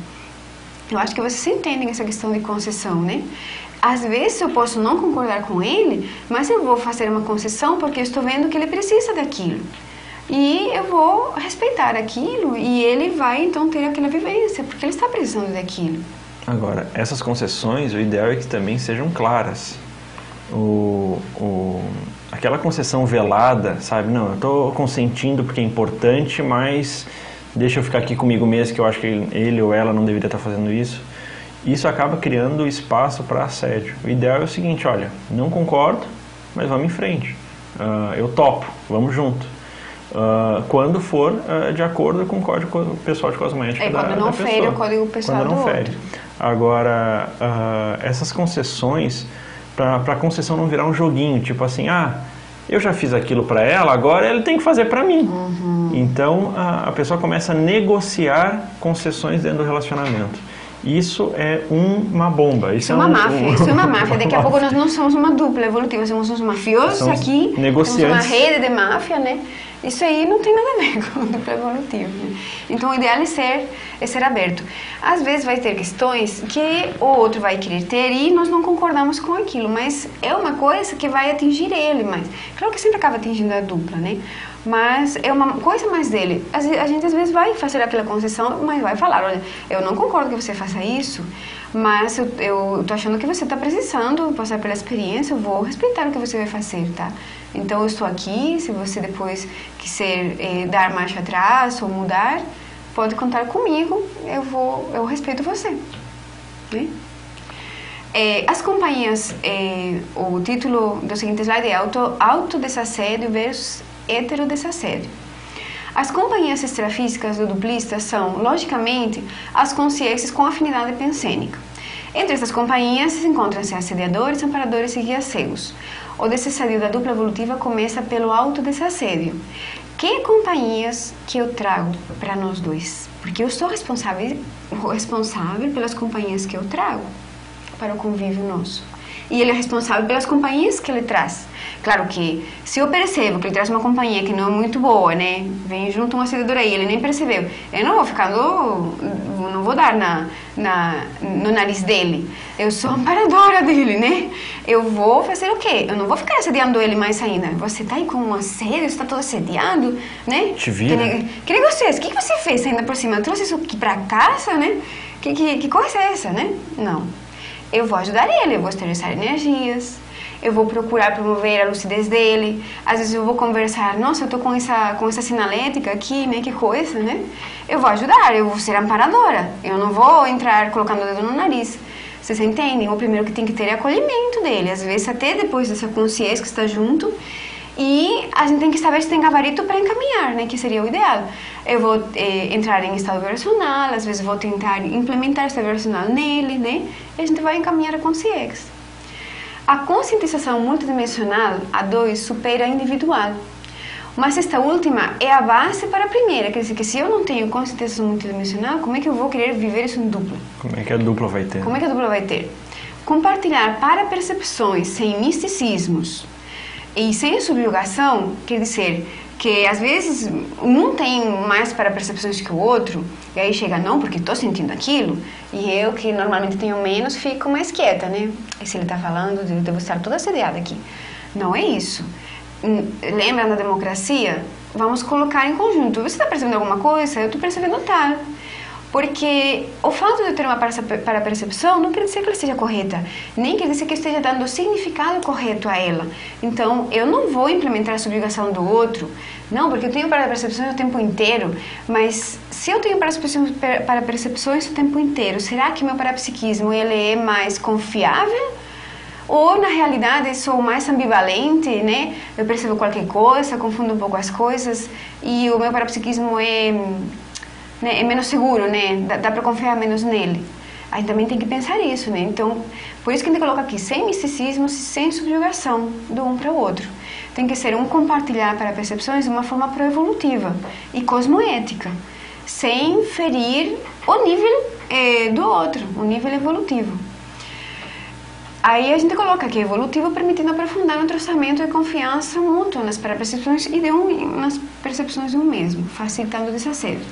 Eu acho que vocês entendem essa questão de concessão, né? Às vezes eu posso não concordar com ele, mas eu vou fazer uma concessão porque eu estou vendo que ele precisa daquilo. E eu vou respeitar aquilo e ele vai então ter aquela vivência, porque ele está precisando daquilo.
Agora, essas concessões, o ideal é que também sejam claras. Aquela concessão velada, sabe? Não, eu estou consentindo porque é importante, mas deixa eu ficar aqui comigo mesmo, que eu acho que ele ou ela não deveria estar fazendo isso. Isso acaba criando espaço para assédio. O ideal é o seguinte, olha, não concordo, mas vamos em frente. Eu topo, vamos junto. Quando for de acordo com o código pessoal de cosmética da pessoa.
Quando não fere o código pessoal do outro.
Agora, essas concessões, para a concessão não virar um joguinho, tipo assim, eu já fiz aquilo para ela, agora ela tem que fazer para mim. Então a pessoa começa a negociar concessões dentro do relacionamento. Isso é uma bomba.
Isso é uma máfia. Isso é uma máfia. Daqui a pouco nós não somos uma dupla evolutiva, somos uns mafiosos aqui.
Negociantes.
Somos uma rede de máfia, né? Isso aí não tem nada a ver com dupla evolutiva. Né? Então o ideal é ser aberto. Às vezes vai ter questões que o outro vai querer ter e nós não concordamos com aquilo, mas é uma coisa que vai atingir ele. Mas claro que sempre acaba atingindo a dupla, né? Mas é uma coisa mais dele. A gente às vezes vai fazer aquela concessão, mas vai falar, olha, eu não concordo que você faça isso, mas eu tô achando que você está precisando passar pela experiência, eu vou respeitar o que você vai fazer, tá? Então eu estou aqui, se você depois quiser dar marcha atrás ou mudar, pode contar comigo, eu respeito você. Né? As companhias, o título do seguinte slide é autodesassédio versus heterodesassédio. As companhias extrafísicas do duplista são, logicamente, as consciências com afinidade pensênica. Entre essas companhias encontram-se assediadores, amparadores e guias cegos. O desassédio da dupla evolutiva começa pelo autodesassédio. Que companhias que eu trago para nós dois? Porque eu sou responsável pelas companhias que eu trago para o convívio nosso. E ele é responsável pelas companhias que ele traz. Claro que, se eu percebo que ele traz uma companhia que não é muito boa, né? Vem junto um assediador aí, ele nem percebeu. Eu não vou ficar não vou dar no nariz dele. Eu sou amparadora dele, né? Eu vou fazer o quê? Eu não vou ficar assediando ele mais ainda. Você tá aí com um assédio, você tá todo assediado, né?
Te vira.
Que negócio é esse? O que você fez ainda por cima? Eu trouxe isso aqui pra casa, né? Que coisa é essa, né? Não. Eu vou ajudar ele, eu vou exteriorizar energias, eu vou procurar promover a lucidez dele, às vezes eu vou conversar, nossa, eu tô com essa sinalética aqui, né, que coisa, né? Eu vou ajudar, eu vou ser amparadora, eu não vou entrar colocando o dedo no nariz. Vocês entendem? O primeiro que tem que ter é acolhimento dele, às vezes até depois dessa consciência que está junto, e a gente tem que saber se tem gabarito para encaminhar, né, que seria o ideal. Eu vou entrar em estado vibracional, às vezes vou tentar implementar estado vibracional nele, né, e a gente vai encaminhar a consciência. A conscientização multidimensional, a 2, supera a individual. Mas esta última é a base para a primeira, quer dizer que se eu não tenho conscientização multidimensional, como é que eu vou querer viver isso em dupla?
Como é que a dupla vai ter?
Como é que a dupla vai ter? Compartilhar para percepções sem misticismos e sem subjugação, quer dizer que às vezes um tem mais para percepções que o outro, e aí chega, não, porque estou sentindo aquilo, e eu que normalmente tenho menos, fico mais quieta, né? E se ele está falando, eu devo estar toda assediada aqui. Não é isso. Lembra da democracia? Vamos colocar em conjunto. Você está percebendo alguma coisa? Eu estou percebendo tal. Porque o fato de eu ter uma para-percepção não quer dizer que ela esteja correta, nem quer dizer que eu esteja dando o significado correto a ela. Então, eu não vou implementar a subjugação do outro, não, porque eu tenho para-percepções o tempo inteiro, mas se eu tenho para-percepções o tempo inteiro, será que meu parapsiquismo ele é mais confiável? Ou, na realidade, sou mais ambivalente, né? Eu percebo qualquer coisa, confundo um pouco as coisas, e o meu parapsiquismo é menos seguro, né? Dá para confiar menos nele. Aí também tem que pensar isso, né? Então, por isso que a gente coloca aqui, sem misticismo, sem subjugação do um para o outro. Tem que ser um compartilhar para percepções de uma forma proevolutiva e cosmoética, sem ferir o nível do outro, o nível evolutivo. Aí a gente coloca aqui evolutivo, permitindo aprofundar um traçamento de confiança mútua nas percepções e nas percepções de um mesmo, facilitando o desassédio.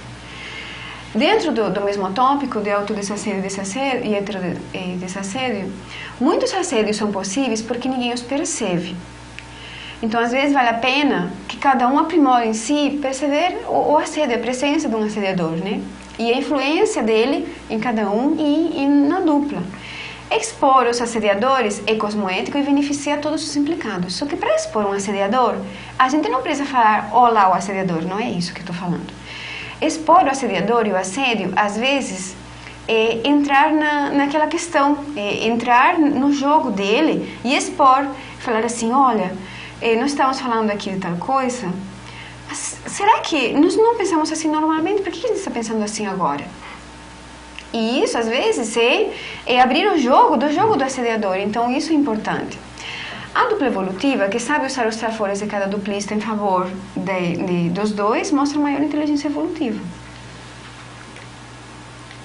Dentro do mesmo tópico de autodesassédio e heterodesassédio, muitos assédios são possíveis porque ninguém os percebe. Então, às vezes, vale a pena que cada um aprimore em si perceber o assédio, a presença de um assediador, né? E a influência dele em cada um e na dupla. Expor os assediadores é cosmoético e beneficia todos os implicados. Só que para expor um assediador, a gente não precisa falar olá o assediador, não é isso que eu estou falando. Expor o assediador e o assédio, às vezes, é entrar naquela questão, entrar no jogo dele e expor, falar assim, olha, nós estamos falando aqui de tal coisa, mas será que nós não pensamos assim normalmente? Por que a gente está pensando assim agora? E isso, às vezes, é abrir o jogo do assediador, então isso é importante. A dupla evolutiva, que sabe usar os trafores de cada duplista em favor dos dois, mostra maior inteligência evolutiva.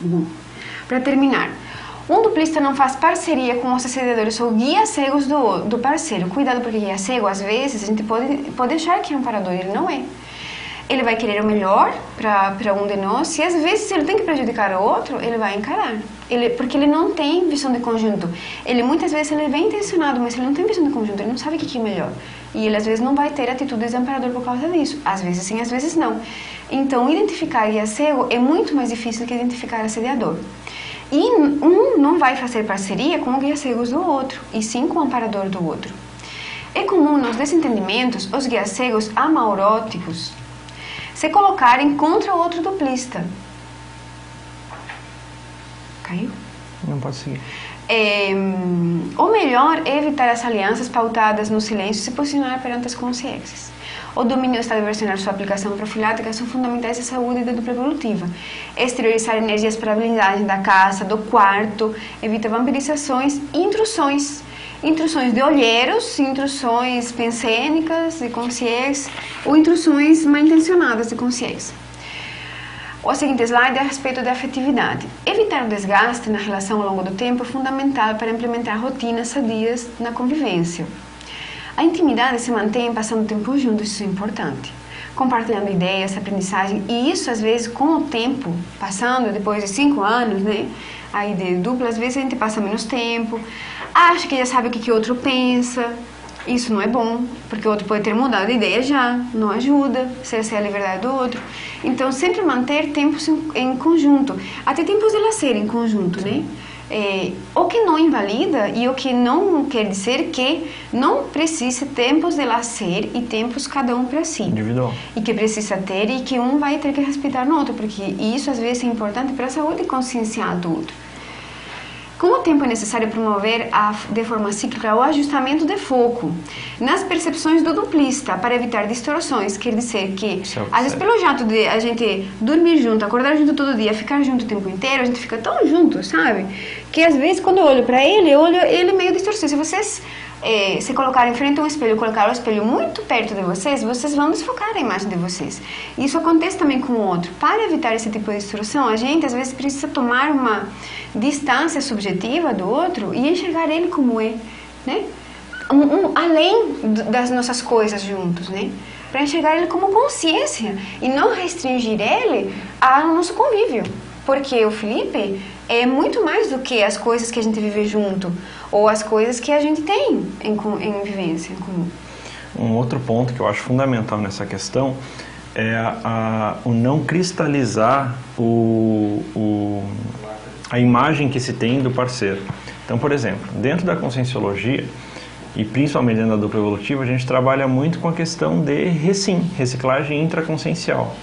Bom, para terminar, um duplista não faz parceria com os assediadores ou guias cegos do parceiro. Cuidado, porque guia cego, às vezes, a gente pode achar que é um amparador, ele não é. Ele vai querer o melhor para um de nós, e às vezes, se ele tem que prejudicar o outro, ele vai encarar. Porque ele não tem visão de conjunto. Muitas vezes ele é bem intencionado, mas ele não tem visão de conjunto, ele não sabe o que é melhor. E ele às vezes não vai ter atitudes de amparador por causa disso. Às vezes sim, às vezes não. Então, identificar guia cego é muito mais difícil que identificar assediador. E um não vai fazer parceria com o guia cegos do outro, e sim com o amparador do outro. É comum nos desentendimentos os guias cegos amauróticos se colocarem contra o outro duplista. Caiu?
Não pode seguir.
O melhor é evitar as alianças pautadas no silêncio e se posicionar perante as consciências. O domínio e o estado versional sua aplicação profilática são fundamentais à saúde da dupla evolutiva. Exteriorizar energias para a blindagem da casa, do quarto, evita vampirizações e intrusões. Intrusões de olheiros, intrusões pensênicas de consciência ou intrusões mal intencionadas de consciência. O seguinte slide é a respeito da afetividade. Evitar o desgaste na relação ao longo do tempo é fundamental para implementar rotinas sadias na convivência. A intimidade se mantém passando tempo juntos, isso é importante. Compartilhando ideias, aprendizagem, e isso às vezes com o tempo, passando depois de 5 anos, né? Aí de dupla, às vezes a gente passa menos tempo, acha que já sabe o que o outro pensa. Isso não é bom, porque o outro pode ter mudado de ideia já, não ajuda, se essa é a liberdade do outro. Então, sempre manter tempos em conjunto, até tempos de lazer em conjunto, né? O que não invalida e o que não quer dizer que não precisa tempos de lazer e tempos cada um para si.
Individual. E
que precisa ter e que um vai ter que respeitar no outro, porque isso às vezes é importante para a saúde consciencial do outro. Com o tempo é necessário promover de forma cíclica o ajustamento de foco nas percepções do duplista para evitar distorções. Quer dizer que, às vezes, pelo jato de a gente dormir junto, acordar junto todo dia, ficar junto o tempo inteiro, a gente fica tão junto, sabe? Que às vezes, quando eu olho para ele, eu olho ele meio distorcido. Se vocês se colocarem em frente a um espelho, colocar o espelho muito perto de vocês, vocês vão desfocar a imagem de vocês. Isso acontece também com o outro. Para evitar esse tipo de distorção, a gente às vezes precisa tomar uma distância subjetiva do outro e enxergar ele como é, né? Além das nossas coisas juntos, né? Para enxergar ele como consciência e não restringir ele ao nosso convívio. Porque o Felipe é muito mais do que as coisas que a gente vive junto ou as coisas que a gente tem em vivência em comum.
Um outro ponto que eu acho fundamental nessa questão é o não cristalizar a imagem que se tem do parceiro. Então, por exemplo, dentro da conscienciologia, e principalmente dentro da dupla evolutiva, a gente trabalha muito com a questão de reciclagem intraconsciencial.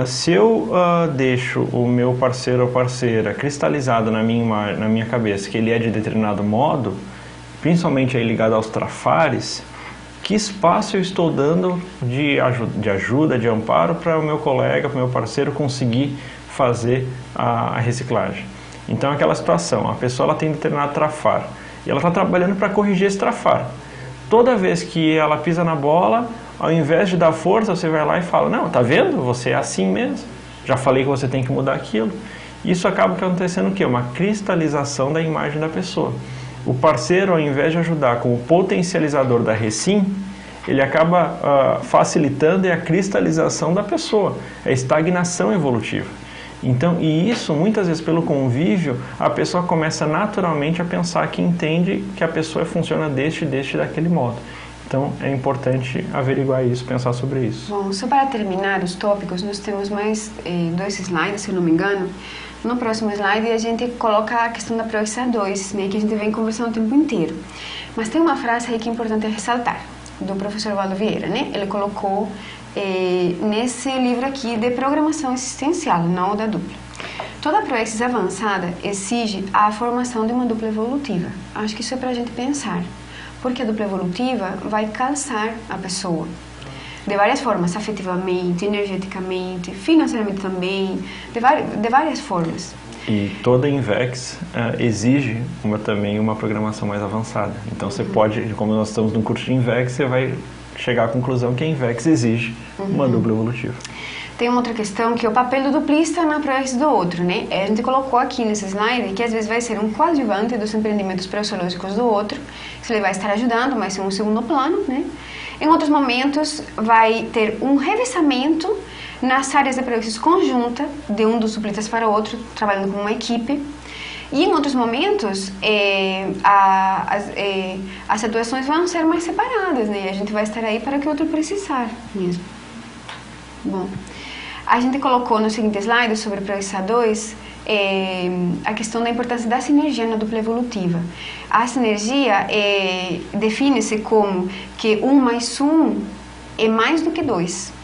Se eu deixo o meu parceiro ou parceira cristalizado na minha cabeça que ele é de determinado modo, principalmente aí ligado aos trafares, que espaço eu estou dando de ajuda, de amparo para o meu colega, para o meu parceiro conseguir fazer a reciclagem? Então, aquela situação, a pessoa ela tem determinado trafar e ela está trabalhando para corrigir esse trafar. Toda vez que ela pisa na bola, ao invés de dar força, você vai lá e fala: não, tá vendo? Você é assim mesmo. Já falei que você tem que mudar aquilo. Isso acaba acontecendo o quê? Uma cristalização da imagem da pessoa. O parceiro, ao invés de ajudar como potencializador da recim, ele acaba facilitando a cristalização da pessoa, a estagnação evolutiva. Então, e isso, muitas vezes, pelo convívio, a pessoa começa naturalmente a pensar que entende que a pessoa funciona daquele modo. Então, é importante averiguar isso, pensar sobre isso.
Bom, só para terminar os tópicos, nós temos mais 2 slides, se eu não me engano. No próximo slide, a gente coloca a questão da proexia 2, né, que a gente vem conversando o tempo inteiro. Mas tem uma frase aí que é importante ressaltar, do professor Valdo Vieira, né? Ele colocou nesse livro aqui de programação existencial, não da dupla. Toda proexis avançada exige a formação de uma dupla evolutiva. Acho que isso é para a gente pensar. Porque a dupla evolutiva vai calçar a pessoa de várias formas, afetivamente, energeticamente, financeiramente também, de várias formas.
E toda Invex exige também uma programação mais avançada. Então você pode, como nós estamos no curso de Invex, você vai chegar à conclusão que a Invex exige uma dupla evolutiva.
Tem uma outra questão que é o papel do duplista na ProEx do outro, né? A gente colocou aqui nesse slide que às vezes vai ser um coadjuvante dos empreendimentos pré-zoológicos do outro, que ele vai estar ajudando, mas em um segundo plano, né? Em outros momentos vai ter um revezamento nas áreas de ProEx conjunta de um dos duplistas para o outro, trabalhando com uma equipe. E em outros momentos, as atuações vão ser mais separadas, né? A gente vai estar aí para o que o outro precisar mesmo. Bom, a gente colocou no seguinte slide sobre o ProEx A2 a questão da importância da sinergia na dupla evolutiva. A sinergia define-se como que 1 mais 1 é mais do que 2.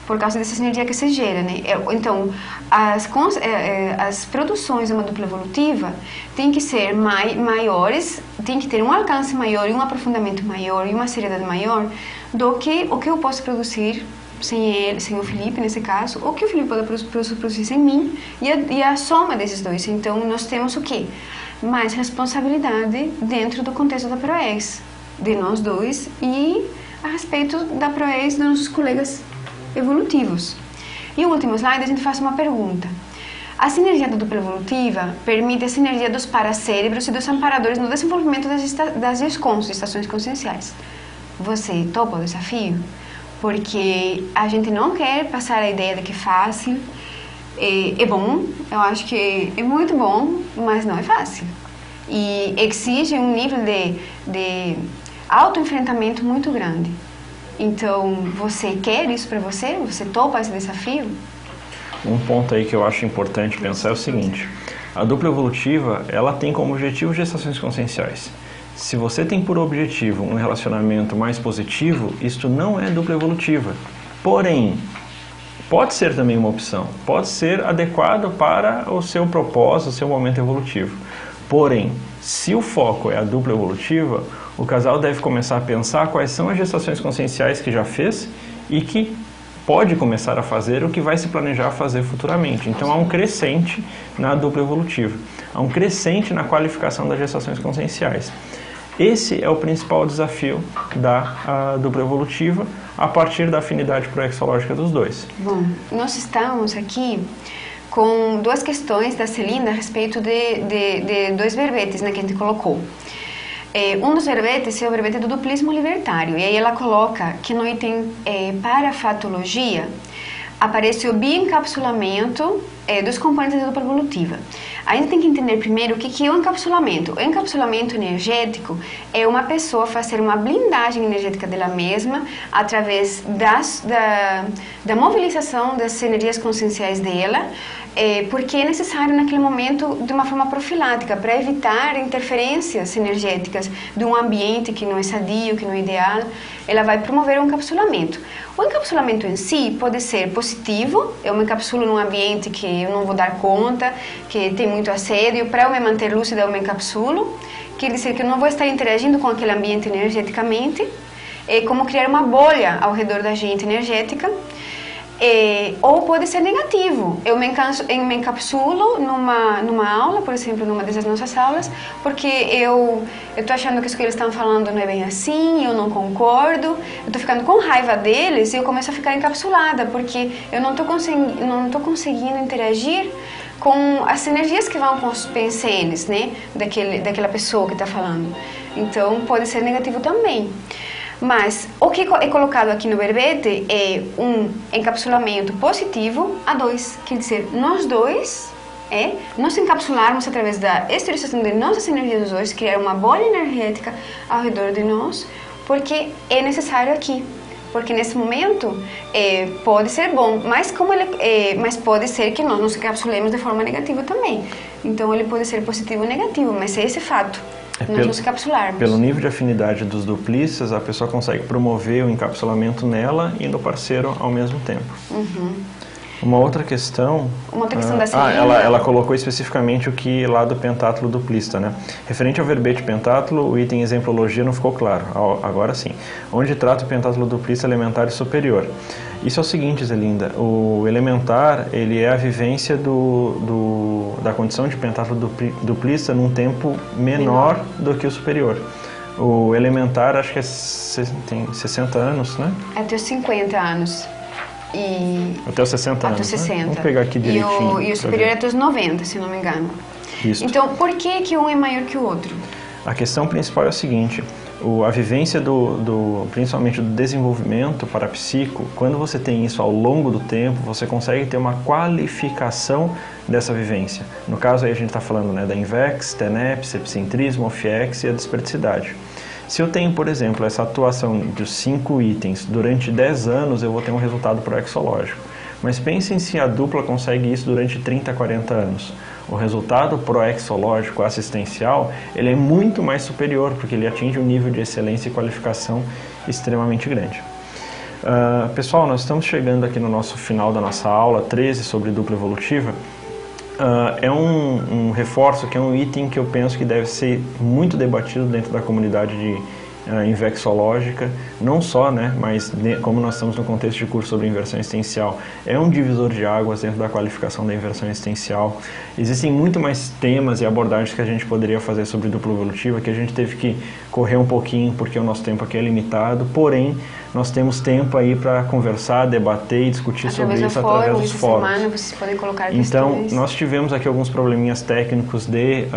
Por causa dessa sinergia que se gera, né? Então, as produções de uma dupla evolutiva têm que ser maiores, tem que ter um alcance maior e um aprofundamento maior e uma seriedade maior do que o que eu posso produzir sem o Felipe, nesse caso, ou que o Felipe pode produzir sem mim, e a soma desses dois. Então, nós temos o quê? Mais responsabilidade dentro do contexto da ProEx, de nós dois, e a respeito da ProEx dos nossos colegas evolutivos. E o último slide, a gente faz uma pergunta. A sinergia da dupla evolutiva permite a sinergia dos paracérebros e dos amparadores no desenvolvimento das GESCONs, estações conscienciais. Você topa o desafio? Porque a gente não quer passar a ideia de que é fácil. É bom, eu acho que é muito bom, mas não é fácil. E exige um nível de autoenfrentamento muito grande. Então, você quer isso para você? Você topa esse desafio?
Um ponto aí que eu acho importante pensar é o seguinte: a dupla evolutiva, ela tem como objetivo gestações conscienciais. Se você tem por objetivo um relacionamento mais positivo, isto não é dupla evolutiva. Porém, pode ser também uma opção, pode ser adequado para o seu propósito, o seu momento evolutivo. Porém, se o foco é a dupla evolutiva, o casal deve começar a pensar quais são as gestações conscienciais que já fez e que pode começar a fazer o que vai se planejar fazer futuramente. Então, há um crescente na dupla evolutiva, há um crescente na qualificação das gestações conscienciais. Esse é o principal desafio da dupla evolutiva a partir da afinidade proexológica dos dois.
Bom, nós estamos aqui com duas questões da Celina a respeito de dois verbetes, né, que a gente colocou. Um dos verbetes é o verbete do duplismo libertário, e aí ela coloca que no item parafatologia aparece o biencapsulamento dos componentes da dupla evolutiva. A gente tem que entender primeiro o que é o encapsulamento. O encapsulamento energético é uma pessoa fazer uma blindagem energética dela mesma através da mobilização das energias conscienciais dela, porque é necessário naquele momento de uma forma profilática, para evitar interferências energéticas de um ambiente que não é sadio, que não é ideal. Ela vai promover o encapsulamento. O encapsulamento em si pode ser positivo, eu me encapsulo num ambiente que eu não vou dar conta, que tem muito assédio, para eu me manter lúcida eu me encapsulo, quer dizer que eu não vou estar interagindo com aquele ambiente energeticamente, é como criar uma bolha ao redor da gente energética. Ou pode ser negativo, eu me encapsulo numa aula, por exemplo, numa dessas nossas aulas, porque eu estou achando que isso que eles estão falando não é bem assim, eu não concordo, eu estou ficando com raiva deles e eu começo a ficar encapsulada, porque eu não estou conseguindo interagir com as energias que vão com os pensenes, né, daquela pessoa que está falando. Então, pode ser negativo também. Mas o que é colocado aqui no verbete é um encapsulamento positivo a dois, quer dizer, nós dois, nós encapsularmos através da esterilização de nossas energias dos dois, criar uma bolha energética ao redor de nós, porque é necessário aqui. Porque nesse momento pode ser bom, mas mas pode ser que nós nos encapsulemos de forma negativa também. Então ele pode ser positivo ou negativo, mas é esse fato. Nós nos encapsularmos.
Pelo nível de afinidade dos duplistas, a pessoa consegue promover o encapsulamento nela e no parceiro ao mesmo tempo. Uma outra questão
da selênia.
Ela colocou especificamente o que lá do pentátulo duplista, né? Referente ao verbete pentátulo, o item exemplologia não ficou claro. Agora sim. Onde trata o pentátulo duplista elementar e superior. Isso é o seguinte, Zelinda, o elementar, ele é a vivência da condição de pentátulo duplista num tempo menor do que o superior. O elementar, acho que tem 60 anos, né?
Até os 50 anos.
Até os 60 anos,
60.
Né? Vamos pegar aqui direitinho.
E o superior é até os 90, se não me engano.
Isso.
Então, por que um é maior que o outro?
A questão principal é a seguinte, a vivência principalmente do desenvolvimento parapsíquico, quando você tem isso ao longo do tempo, você consegue ter uma qualificação dessa vivência. No caso aí a gente está falando, né, da INVEX, TENEPS, epicentrismo, OFIEX e a desperticidade. Se eu tenho, por exemplo, essa atuação dos 5 itens durante 10 anos, eu vou ter um resultado proexológico. Mas pensem se a dupla consegue isso durante 30, 40 anos. O resultado proexológico assistencial, ele é muito mais superior, porque ele atinge um nível de excelência e qualificação extremamente grande. Pessoal, nós estamos chegando aqui no nosso final da nossa aula 13 sobre dupla evolutiva. É um reforço, que é um item que eu penso que deve ser muito debatido dentro da comunidade de invexológica, não só, né, mas como nós estamos no contexto de curso sobre inversão existencial, é um divisor de águas dentro da qualificação da inversão existencial. Existem muito mais temas e abordagens que a gente poderia fazer sobre dupla evolutiva, que a gente teve que correr um pouquinho porque o nosso tempo aqui é limitado, porém nós temos tempo aí para conversar, debater e discutir sobre isso através dos fóruns.
Semana vocês podem colocar
então, nós tivemos aqui alguns probleminhas técnicos de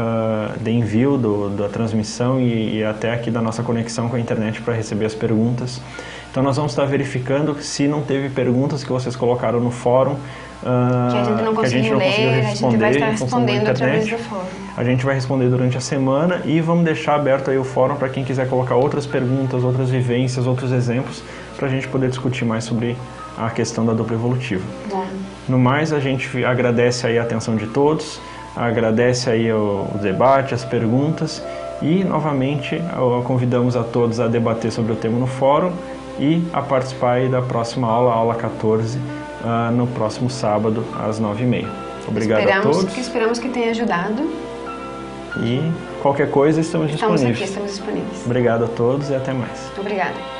envio da transmissão e até aqui da nossa conexão com a internet para receber as perguntas. Então nós vamos estar verificando se não teve perguntas que vocês colocaram no fórum
que a gente não conseguiu ler, a gente vai estar respondendo através do fórum.
A gente vai responder durante a semana e vamos deixar aberto aí o fórum para quem quiser colocar outras perguntas, outras vivências, outros exemplos, para a gente poder discutir mais sobre a questão da dupla evolutiva.
Bom.
No mais, a gente agradece aí a atenção de todos, agradece aí o debate, as perguntas e, novamente, convidamos a todos a debater sobre o tema no fórum e a participar aí da próxima aula, aula 14, no próximo sábado, às 9h30. Obrigado a todos.
Esperamos que tenha ajudado.
E qualquer coisa, estamos disponíveis.
Estamos disponíveis.
Obrigado a todos e até mais.
Obrigada.